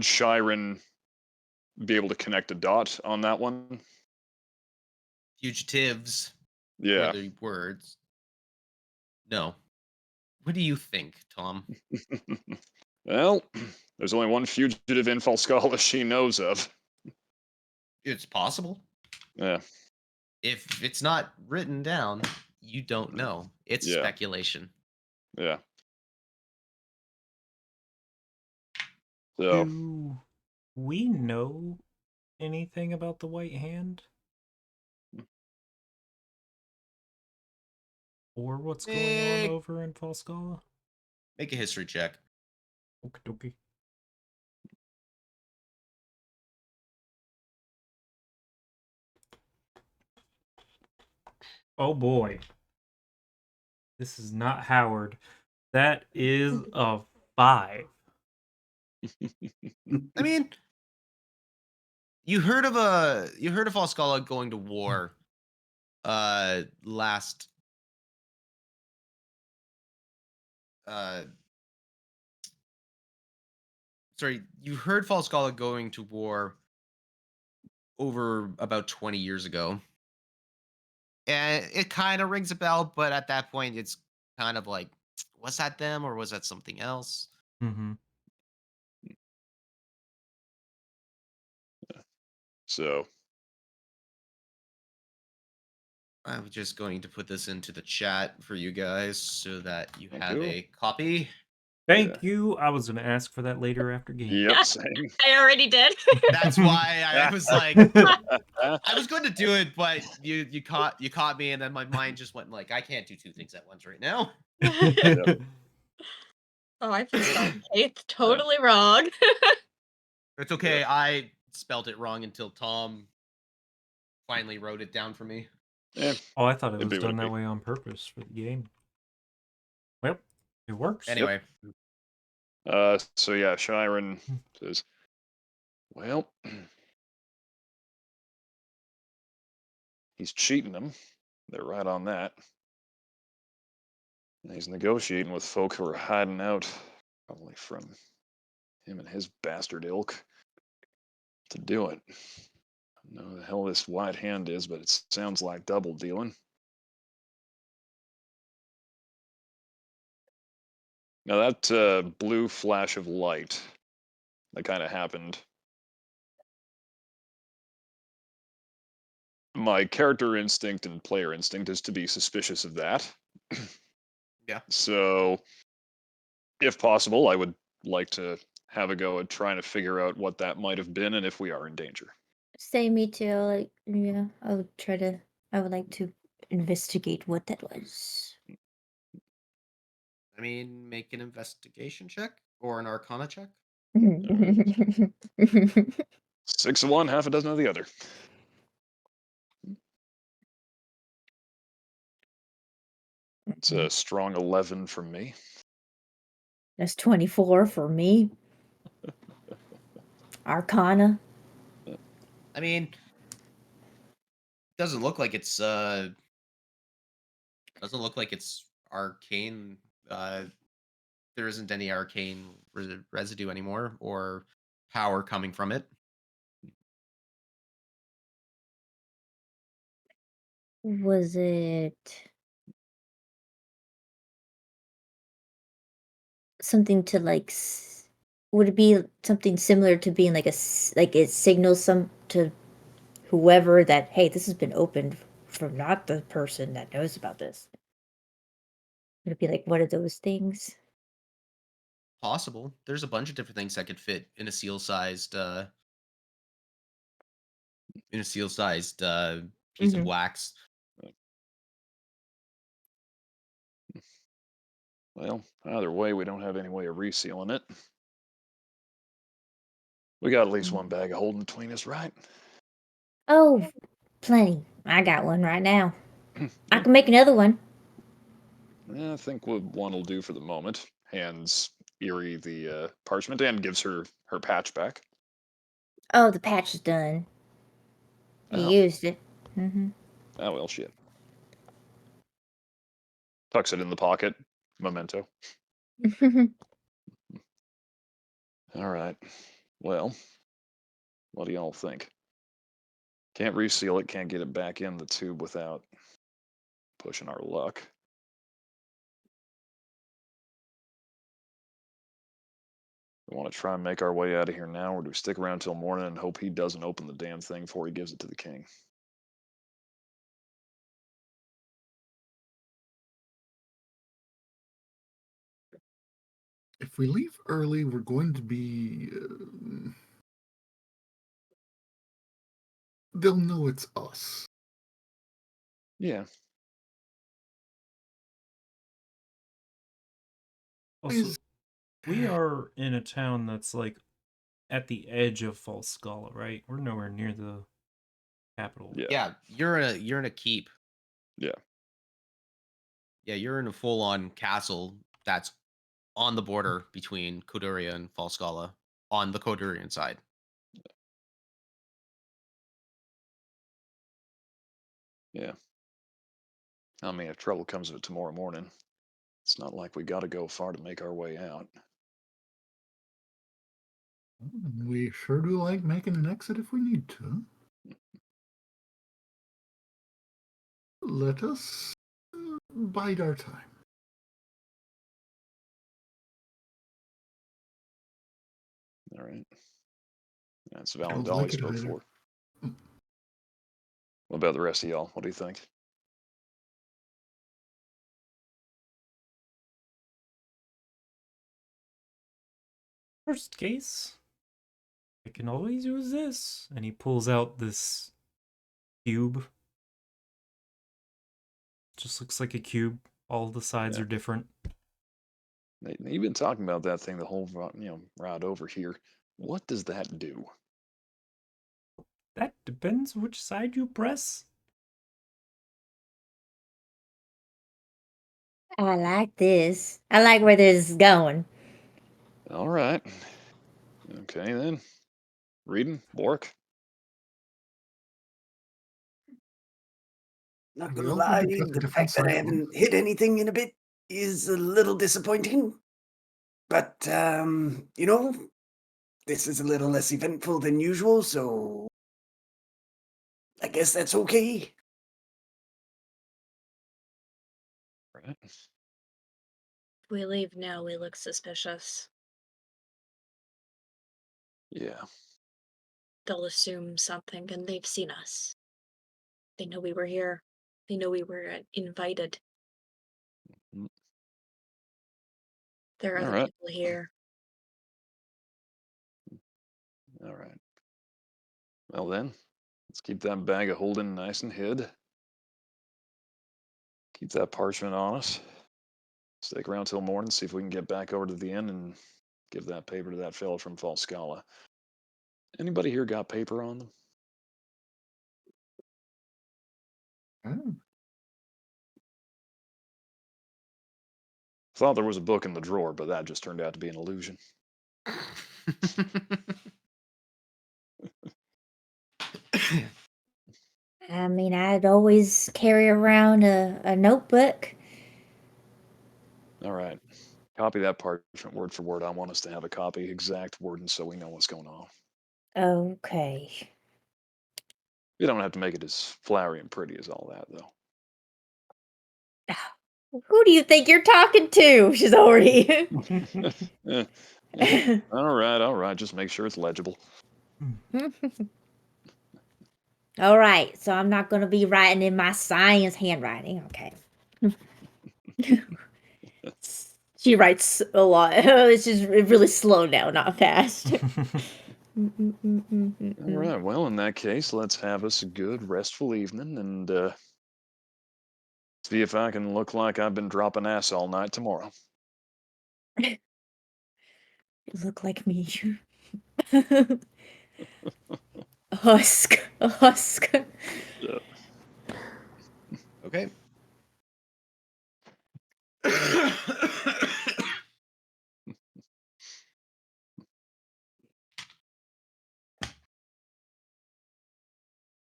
Shiren be able to connect a dot on that one? Fugitives were Yeah. the words. No. What do you think, Tom? Well, there's only one fugitive in Falskalla she knows of. It's possible. Yeah. If it's not written down, you don't know. It's Yeah. speculation. Yeah. So, Do we know anything about the White Hand? Or what's going on over in Falskalla? Make a history check. Okie dokie. Oh boy. This is not Howard. That is a 5. I mean, you heard of Falskalla going to war last you heard Falskalla going to war over about 20 years ago. And it kind of rings a bell, but at that point it's kind of like, was that them or was that something else? Mm-hmm. so I'm just going to put this into the chat for you guys so that you Thank have you. a copy. Thank you. I was going to ask for that later after game. Yep, same. I already did. That's why I was like, I was going to do it, but you caught me, and then my mind just went like, I can't do two things at once right now. Oh, I put spelled faith totally wrong. It's okay. I spelled it wrong until Tom finally wrote it down for me. Yeah. Oh, I thought it It'd was be what done it'd that be. way on purpose for the game. Well, it works. Anyway, So yeah, Shiren says, well, he's cheating them. They're right on that. And he's negotiating with folk who are hiding out, probably from him and his bastard ilk, to do it. I don't know who the hell this White Hand is, but it sounds like double dealing. Now that blue flash of light that kind of happened, my character instinct and player instinct is to be suspicious of that. Yeah. So, if possible, I would like to have a go at trying to figure out what that might have been and if we are in danger. Same, me too. Like, yeah, I would like to investigate what that was. I mean, make an investigation check or an Arcana check. 6 of one, half a dozen of the other. It's a strong 11 from me. That's 24 for me. Arcana. I mean, doesn't look like it's arcane. There isn't any arcane residue anymore or power coming from it. Was it something to like? Would it be something similar to being like like it signals some to whoever that hey, this has been opened from not the person that knows about this? Would it be like one of those things? Possible. There's a bunch of different things that could fit in a seal-sized piece of Mhm. wax. Well, either way, we don't have any way of resealing it. We got at least one bag of holding between us, right? Oh, plenty. I got one right now. I Yeah. can make another one. I think one will do for the moment. Hands Erie the parchment and gives her her patch back. Oh, the patch is done. I Oh, used it. Mm-hmm. oh well, shit. Tucks it in the pocket. Memento. All right. Well, what do y'all think? Can't reseal it, can't get it back in the tube without pushing our luck. We want to try and make our way out of here now, or do we stick around till morning and hope he doesn't open the damn thing before he gives it to the king? If we leave early, we're going to be. They'll know it's us. Yeah. Also, Is- we are in a town that's like at the edge of Falskalla, right? We're nowhere near the capital. Yeah. Yeah, you're in a keep. Yeah. Yeah, you're in a full-on castle that's on the border between Koduria and Falskalla on the Kodurian side. Yeah. I mean, if trouble comes of it tomorrow morning, it's not like we got to go far to make our way out. We sure do like making an exit if we need to. Let us bide our time. All right. That's I don't Valendali like it spoke either. for. What about the rest of y'all? What do you think? Worst case, I can always use this. And he pulls out this cube. Just looks like a cube. All the sides Yeah. are different. You've been talking about that thing the whole ride over here. What does that do? That depends which side you press. I like this. I like where this is going. All right. Okay then. Reading, Bork. Not We gonna all lie, need to cut a the different fact that I side. haven't hit anything in a bit is a little disappointing. But this is a little less eventful than usual, so I guess that's okay. Right. If we leave now, we look suspicious. Yeah. They'll assume something, and they've seen us. They know we were here. They know we were invited. Mm. There are All other right. people here. All right. Well then, let's keep that bag of holding nice and hid. Keep that parchment on us. Stick around till morning, see if we can get back over to the inn and give that paper to that fellow from Falskalla. Anybody here got paper on them? Oh. Thought there was a book in the drawer, but that just turned out to be an illusion. I mean, I'd always carry around a notebook. All right. Copy that parchment word for word. I want us to have a copy, exact wording, so we know what's going on. Okay. You don't have to make it as flowery and pretty as all that, though. Who do you think you're talking to? She's already. All right. Just make sure it's legible. All right, so I'm not going to be writing in my science handwriting. Okay. She writes a lot. It's just really slow now, not fast. All right. Well, in that case, let's have us a good, restful evening and see if I can look like I've been dropping ass all night tomorrow. You look like me. A husk. A husk. Yeah. Okay.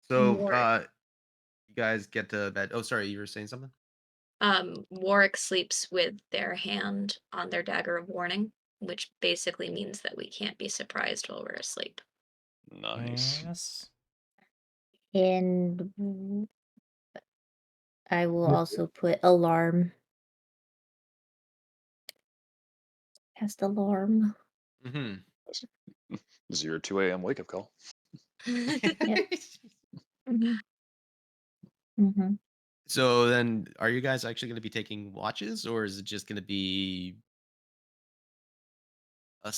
So, Warwick. you guys get to bed. Oh, sorry, you were saying something? Warwick sleeps with their hand on their dagger of warning, which basically means that we can't be surprised while we're asleep. Nice. Yes. And I will also put alarm. Cast alarm. Mm-hmm. 2 a.m. wake up call. Mhm. Mhm. So then, are you guys actually going to be taking watches, or is it just going to be a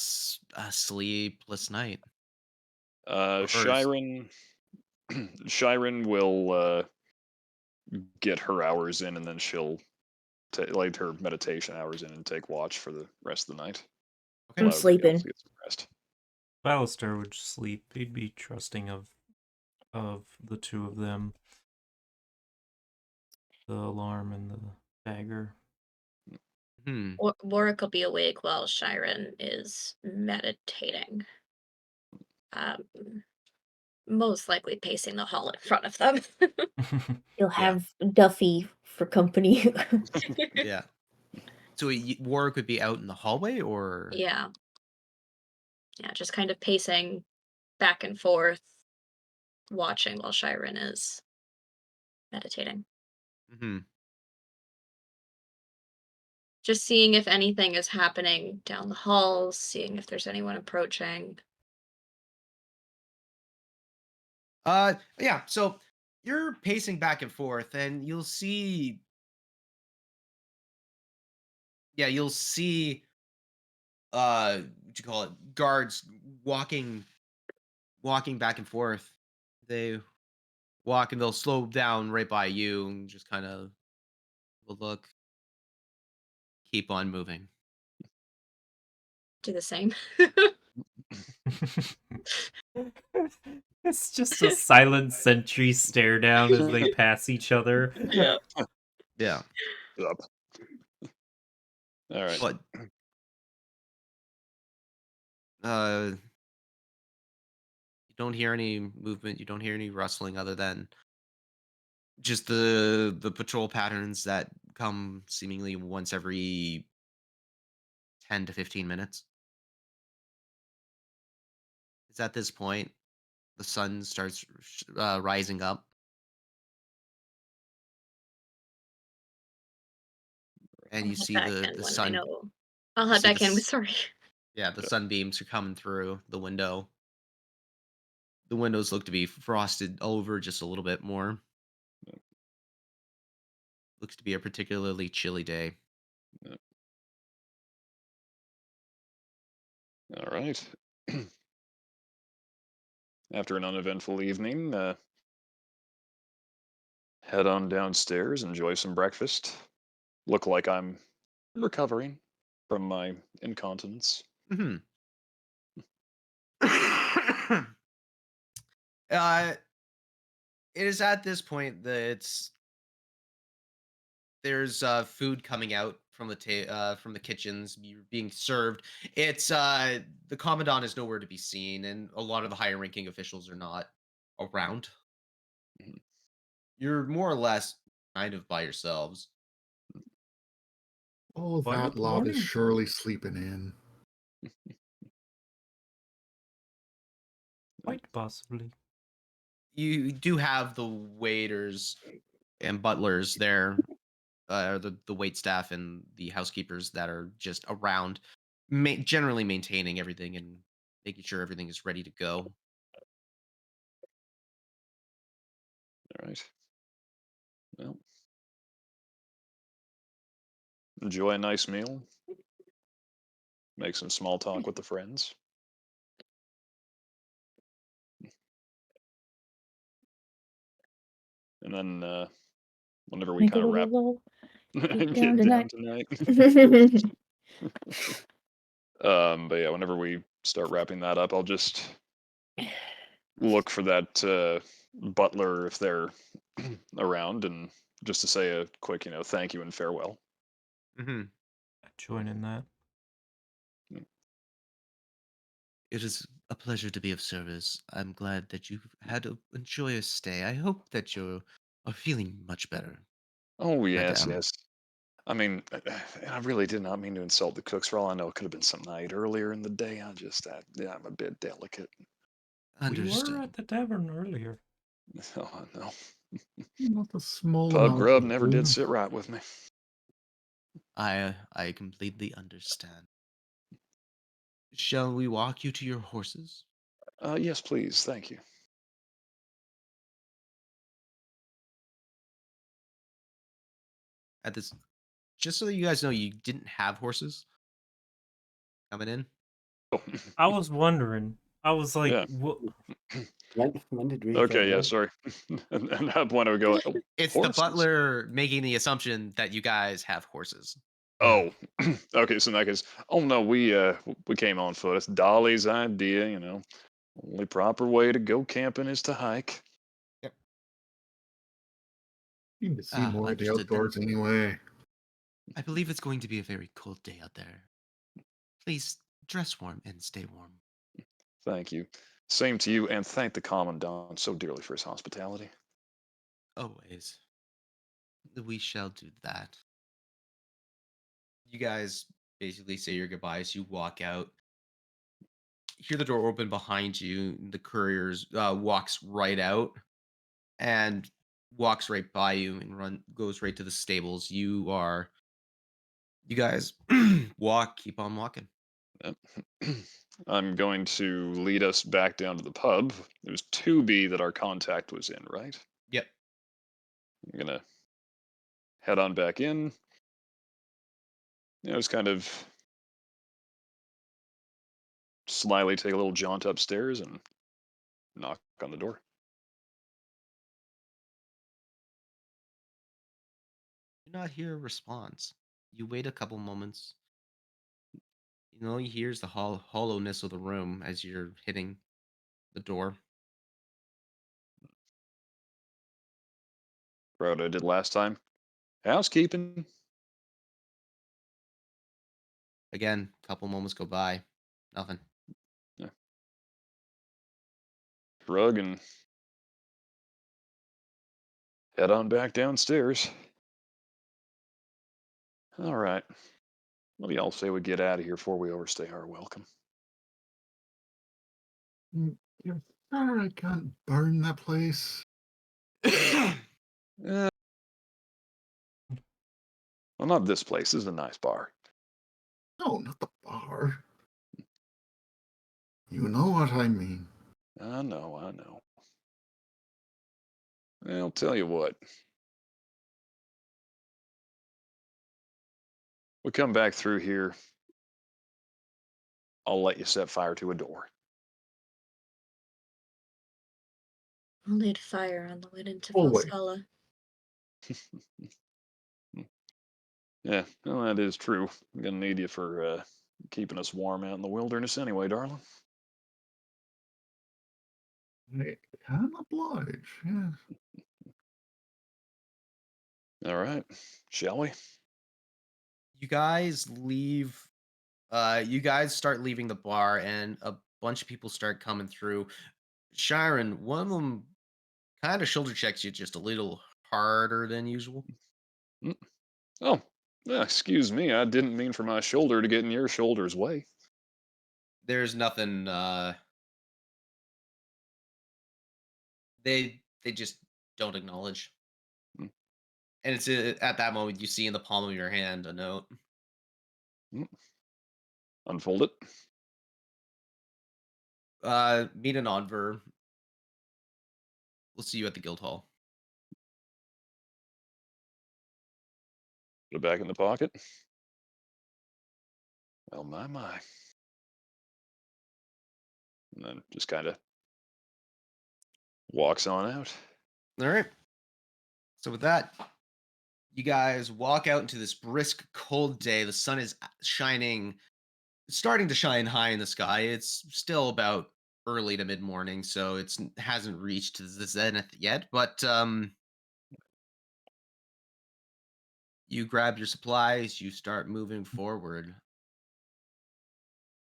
sleepless night? Or Shiren, Shiren will get her hours in, and then she'll like her meditation hours in and take watch for the rest of the night. Okay. I'm Allow everybody else sleeping. to get some rest. Ballister would sleep. He'd be trusting of the two of them. The alarm and the dagger. Hmm. Warwick will be awake while Shiren is meditating. Most likely pacing the hall in front of them. You'll Yeah. have Duffy for company. Yeah. So Warwick would be out in the hallway, or Yeah. Yeah, just kind of pacing back and forth, watching while Shiren is meditating. hmm Just seeing if anything is happening down the halls, seeing if there's anyone approaching. yeah. So you're pacing back and forth, and you'll see. Yeah, you'll see. What you call it? Guards walking back and forth. They walk and they'll slow down right by you and just kind of will look, keep on moving. Do the same. It's just a silent sentry stare down as they pass each other. Yeah. Yeah. Up. All right. But you don't hear any movement, you don't hear any rustling other than just the patrol patterns that come seemingly once every 10 to 15 minutes. It's at this point the sun starts rising up. And I'll you head see back the in the when I sun. know. I'll You head see back in. Sorry. yeah, the sunbeams are coming through the window. The windows look to be frosted over just a little bit more. Looks to be a particularly chilly day. All right. After an uneventful evening, head on downstairs, enjoy some breakfast. Look like I'm recovering from my incontinence. hmm uh, it is at this point that there's food coming out from the kitchens. You're being served. It's the commandant is nowhere to be seen, and a lot of the higher ranking officials are not around. Mhm. You're more or less kind of by yourselves. Oh, Why that would lot is morning? surely sleeping in. Quite possibly. You do have the waiters and butlers there, the wait staff and the housekeepers that are just around, generally maintaining everything and making sure everything is ready to go. All right. Well, enjoy a nice meal. Make some small talk with the friends. And then whenever we Make a kind of little wrap low. and Down get down tonight. tonight. But yeah, whenever we start wrapping that up, I'll just look for that butler if they're around, and just to say a quick, thank you and farewell. Hmm. I join in that. It is a pleasure to be of service. I'm glad that you've had a joyous stay. I hope that you are feeling much better, Oh yes, madame. yes. I mean, I really did not mean to insult the cooks. For all I know, it could have been something I ate earlier in the day. Yeah, I'm a bit delicate. We were Understood. at the tavern earlier. Oh no, Not a small pub amount grub of never did booze. sit right with me. I completely understand. Shall we walk you to your horses? Yes, please, thank you. At this, just so that you guys know, you didn't have horses coming in. Oh, I was wondering. I was like, yeah. what? When did we get Okay, yeah, here? sorry. And at that point, I would go, oh, It's the horses. butler making the assumption that you guys have horses. Oh, okay. So in that case, oh no, we came on foot. It's Dolly's idea, Only proper way to go camping is to hike. Yep. Need to see more of the Understood then. outdoors anyway. I believe it's going to be a very cold day out there. Please dress warm and stay warm. Thank you. Same to you, and thank the commandant so dearly for his hospitality. Always. We shall do that. You guys basically say your goodbyes. You walk out. Hear the door open behind you. The courier walks right out and walks right by you and goes right to the stables. You guys keep on walking. Yep. I'm going to lead us back down to the pub. It was 2B that our contact was in, right? Yep. I'm gonna head on back in. Just kind of slyly take a little jaunt upstairs and knock on the door. Do not hear a response. You wait a couple moments. You hears the hollowness of the room as you're hitting the door. What I did last time. Housekeeping. Again, a couple moments go by. Nothing. Yeah. Shrug and head on back downstairs. All right. What do y'all say we get out of here before we overstay our welcome? You're sure I can't burn that place? Eh, well, not this place. This is a nice bar. No, not the bar. You know what I mean. I know, I know. I'll tell you what. We come back through here. I'll let you set fire to a door. I'll need fire on the way into Oh, wait. Falskalla. Yeah, well, that is true. I'm gonna need you for keeping us warm out in the wilderness anyway, darling. I can oblige, yes. All right, shall we? You guys leave. You guys start leaving the bar, and a bunch of people start coming through. Sharon, one of them kind of shoulder checks you just a little harder than usual. Mm. Oh, yeah, excuse me. I didn't mean for my shoulder to get in your shoulder's way. There's nothing. They just don't acknowledge. Mm, And it's at that moment you see in the palm of your hand a note. mm. Unfold it. Meet an Onver. We'll see you at the guild hall. Put it back in the pocket. Oh, my. And then just kind of walks on out. All right. So with that, you guys walk out into this brisk, cold day. The sun is shining, starting to shine high in the sky. It's still about early to mid morning, so it's hasn't reached the zenith yet. But you grab your supplies. You start moving forward.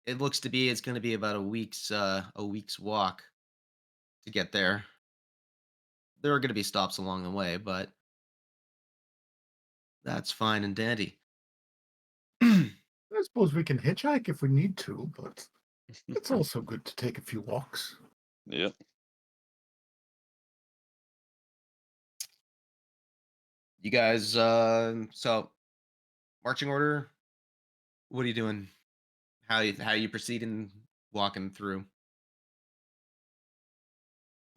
It looks to be it's going to be about a week's walk to get there. There are going to be stops along the way, but that's fine and dandy. I suppose we can hitchhike if we need to, but it's also good to take a few walks. Yep. You guys, so marching order. What are you doing? How you proceeding walking through?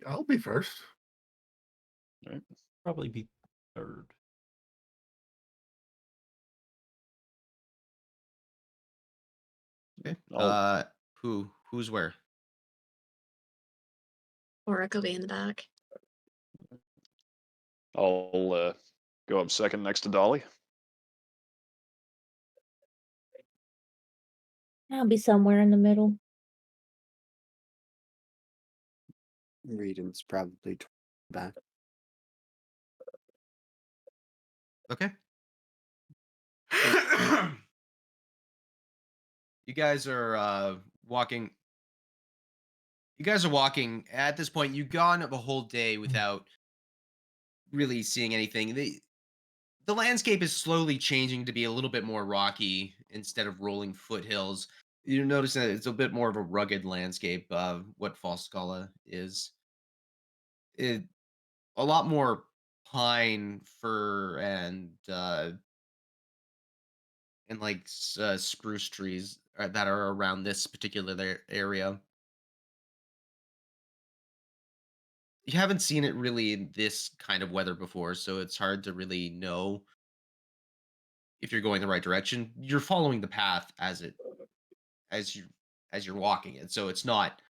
I'll be first. Right. Probably be third. Okay. I'll, Who's where? Oric will be in the back. I'll go up second next to Dolly. I'll be somewhere in the middle. Reading's probably back. Okay. You guys are walking. You guys are walking. At this point, you've gone a whole day without really seeing anything. The landscape is slowly changing to be a little bit more rocky instead of rolling foothills. You notice that it's a bit more of a rugged landscape of what Falskalla is. It a lot more pine, fir, and like spruce trees that are around this particular area. You haven't seen it really in this kind of weather before, so it's hard to really know if you're going the right direction. You're following the path as you as you're walking it, so it's not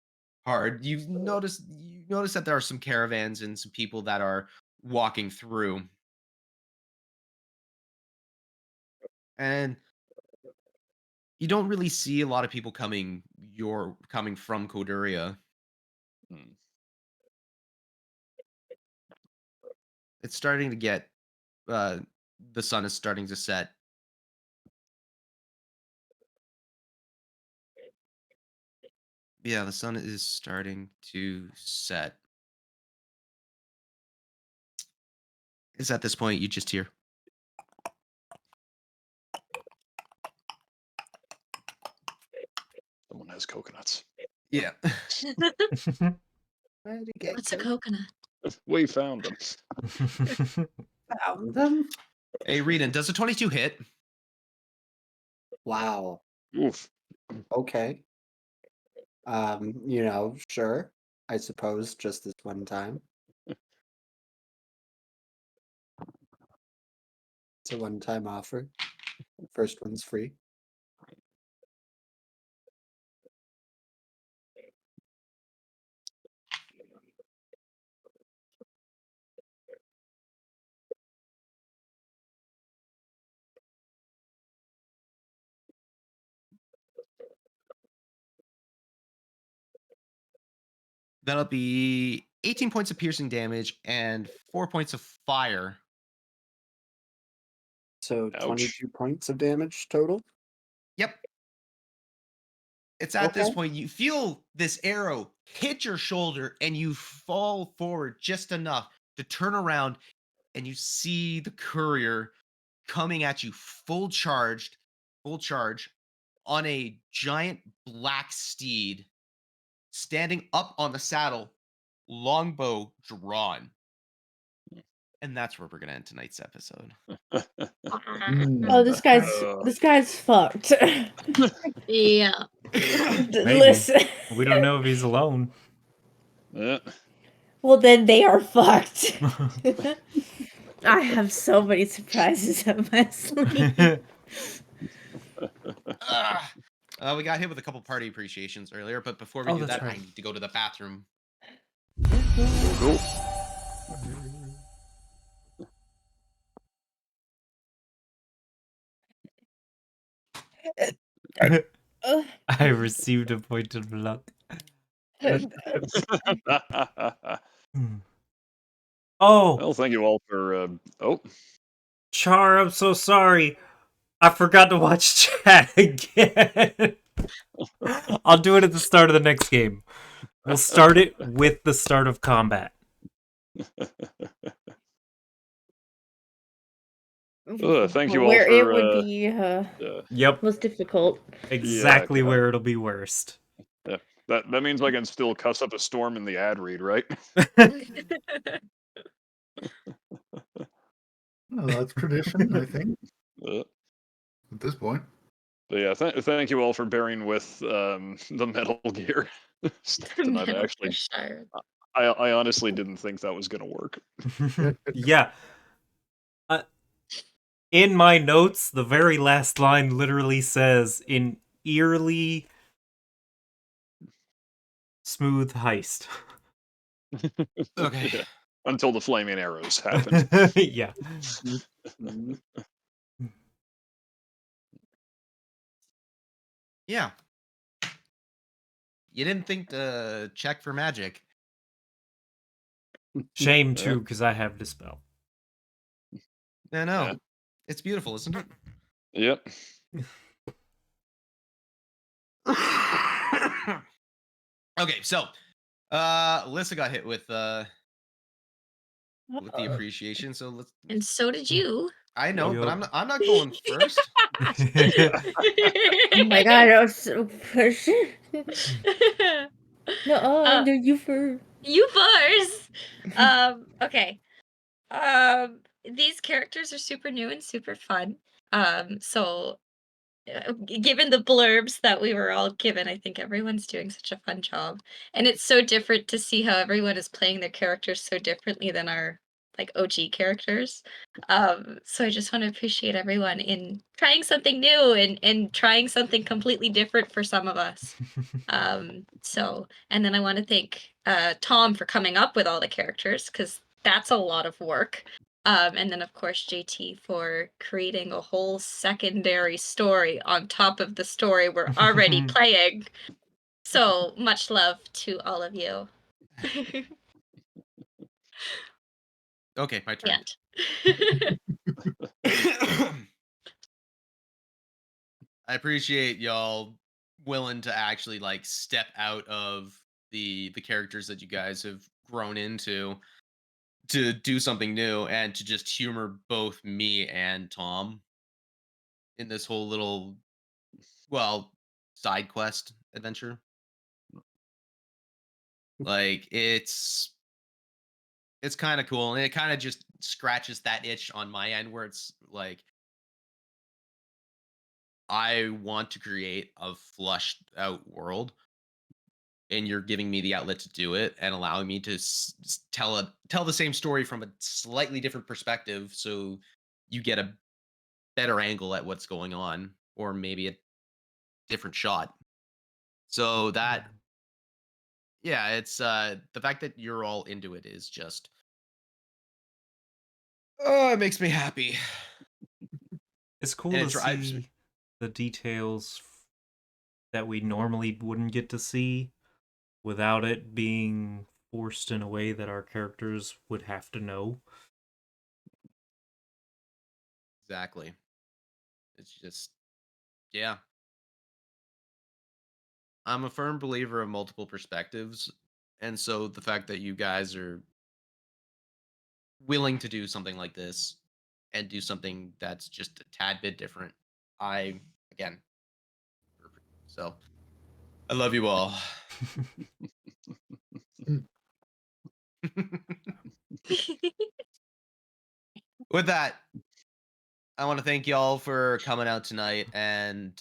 hard. You notice that there are some caravans and some people that are walking through, and you don't really see a lot of people coming from Koduria. Hmm. It's starting to get uh the sun is starting to set. Yeah, the sun is starting to set. It's at this point you just hear. Someone has coconuts. Yeah. Where did he get What's a coke? coconut? We found them. Found them? Hey, Reedon, does a 22 hit? Wow. Oof. Okay. Sure. I suppose just this one time. It's a one-time offer. First one's free. That'll be 18 points of piercing damage and 4 points of fire. So Ouch. 22 points of damage total. Yep. It's at this Okay. point you feel this arrow hit your shoulder and you fall forward just enough to turn around and you see the courier coming at you full charge on a giant black steed standing up on the saddle, longbow drawn. And that's where we're gonna end tonight's episode. Oh, this guy's fucked. Yeah. Listen. We don't know if he's alone. Yeah. Well, then they are fucked. I have so many surprises up my sleeve. We got hit with a couple party appreciations earlier, but before we Oh, do that's that, I right. need to go to the bathroom. Cool. I received a point of luck. Oh, Well, thank you all for. Char, I'm so sorry. I forgot to watch chat again. I'll do it at the start of the next game. We'll start it with the start of combat. Thank you all Where for. it would be Yep, most difficult. exactly Yeah, where it'll be worst. Yeah. That means I can still cuss up a storm in the ad read, right? Well, that's tradition, I think, Uh, at this point. But yeah, thank you all for bearing with the Metal Gear tonight. I honestly didn't think that was gonna work. Yeah. In my notes, the very last line literally says, "in eerily smooth heist." Okay. Yeah. Until the flaming arrows happened. Yeah. Yeah. You didn't think to check for magic. Shame too, because I have Dispel. No. Yeah. It's beautiful, isn't it? Yep. Okay, so Alyssa got hit with the appreciation, so let's And so did you. I know, but Yup. I'm not going first. Oh my god, I was so pushed. No, you first. You first. Okay. These characters are super new and super fun. So given the blurbs that we were all given, I think everyone's doing such a fun job. And it's so different to see how everyone is playing their characters so differently than our like OG characters. So I just want to appreciate everyone in trying something new and trying something completely different for some of us. And then I want to thank Tom for coming up with all the characters because that's a lot of work. And then of course JT for creating a whole secondary story on top of the story we're already playing. So much love to all of you. Okay, my turn. Yeah. I appreciate y'all willing to actually like step out of the characters that you guys have grown into to do something new and to just humor both me and Tom in this whole little side quest adventure. Like it's kind of cool and it kind of just scratches that itch on my end where it's like I want to create a flushed out world and you're giving me the outlet to do it and allowing me to tell the same story from a slightly different perspective so you get a better angle at what's going on or maybe a different shot. So that yeah, it's the fact that you're all into it is just it makes me happy. It's cool And to it drives me. see the details that we normally wouldn't get to see without it being forced in a way that our characters would have to know. Exactly. It's just, yeah. I'm a firm believer of multiple perspectives. And so the fact that you guys are willing to do something like this and do something that's just a tad bit different, I, again, so I love you all. With that, I want to thank y'all for coming out tonight and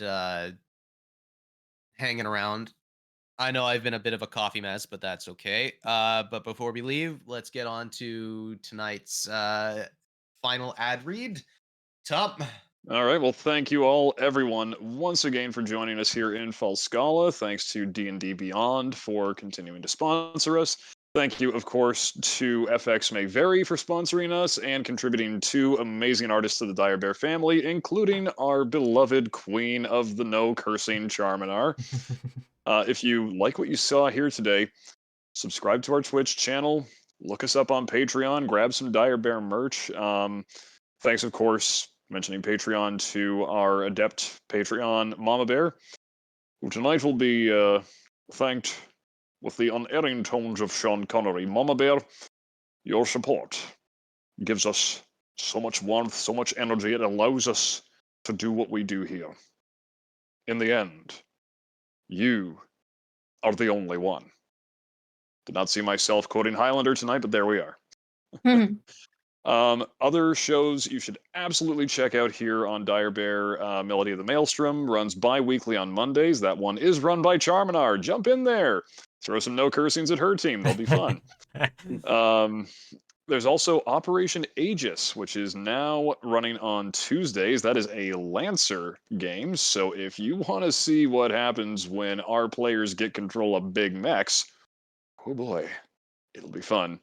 hanging around. I know I've been a bit of a coffee mess, but that's okay. But before we leave, let's get on to tonight's final ad read. Tup. All right. Well, thank you all, everyone, once again for joining us here in Falskalla. Thanks to D&D Beyond for continuing to sponsor us. Thank you, of course, to FX May Vary for sponsoring us and contributing 2 amazing artists to the Dire Bear family, including our beloved queen of the no cursing Charminar. If you like what you saw here today, subscribe to our Twitch channel, look us up on Patreon, grab some Dire Bear merch. Thanks, of course, mentioning Patreon to our adept Patreon Mama Bear, who tonight will be thanked with the unerring tones of Sean Connery. Mama Bear, your support gives us so much warmth, so much energy. It allows us to do what we do here. In the end, you are the only one. Did not see myself quoting Highlander tonight, but there we are. Other shows you should absolutely check out here on Dire Bear. Melody of the Maelstrom runs bi-weekly on Mondays. That one is run by Charminar. Jump in there. Throw some no cursings at her team. They'll be fun. There's also Operation Aegis, which is now running on Tuesdays. That is a Lancer game. So if you want to see what happens when our players get control of big mechs, oh boy, it'll be fun.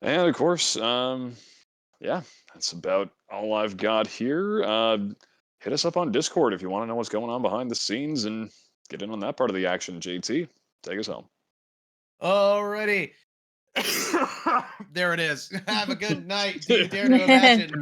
And of course, yeah, that's about all I've got here. Hit us up on Discord if you want to know what's going on behind the scenes and get in on that part of the action. JT, take us home. Alrighty. There it is. Have a good night. Do you dare to imagine?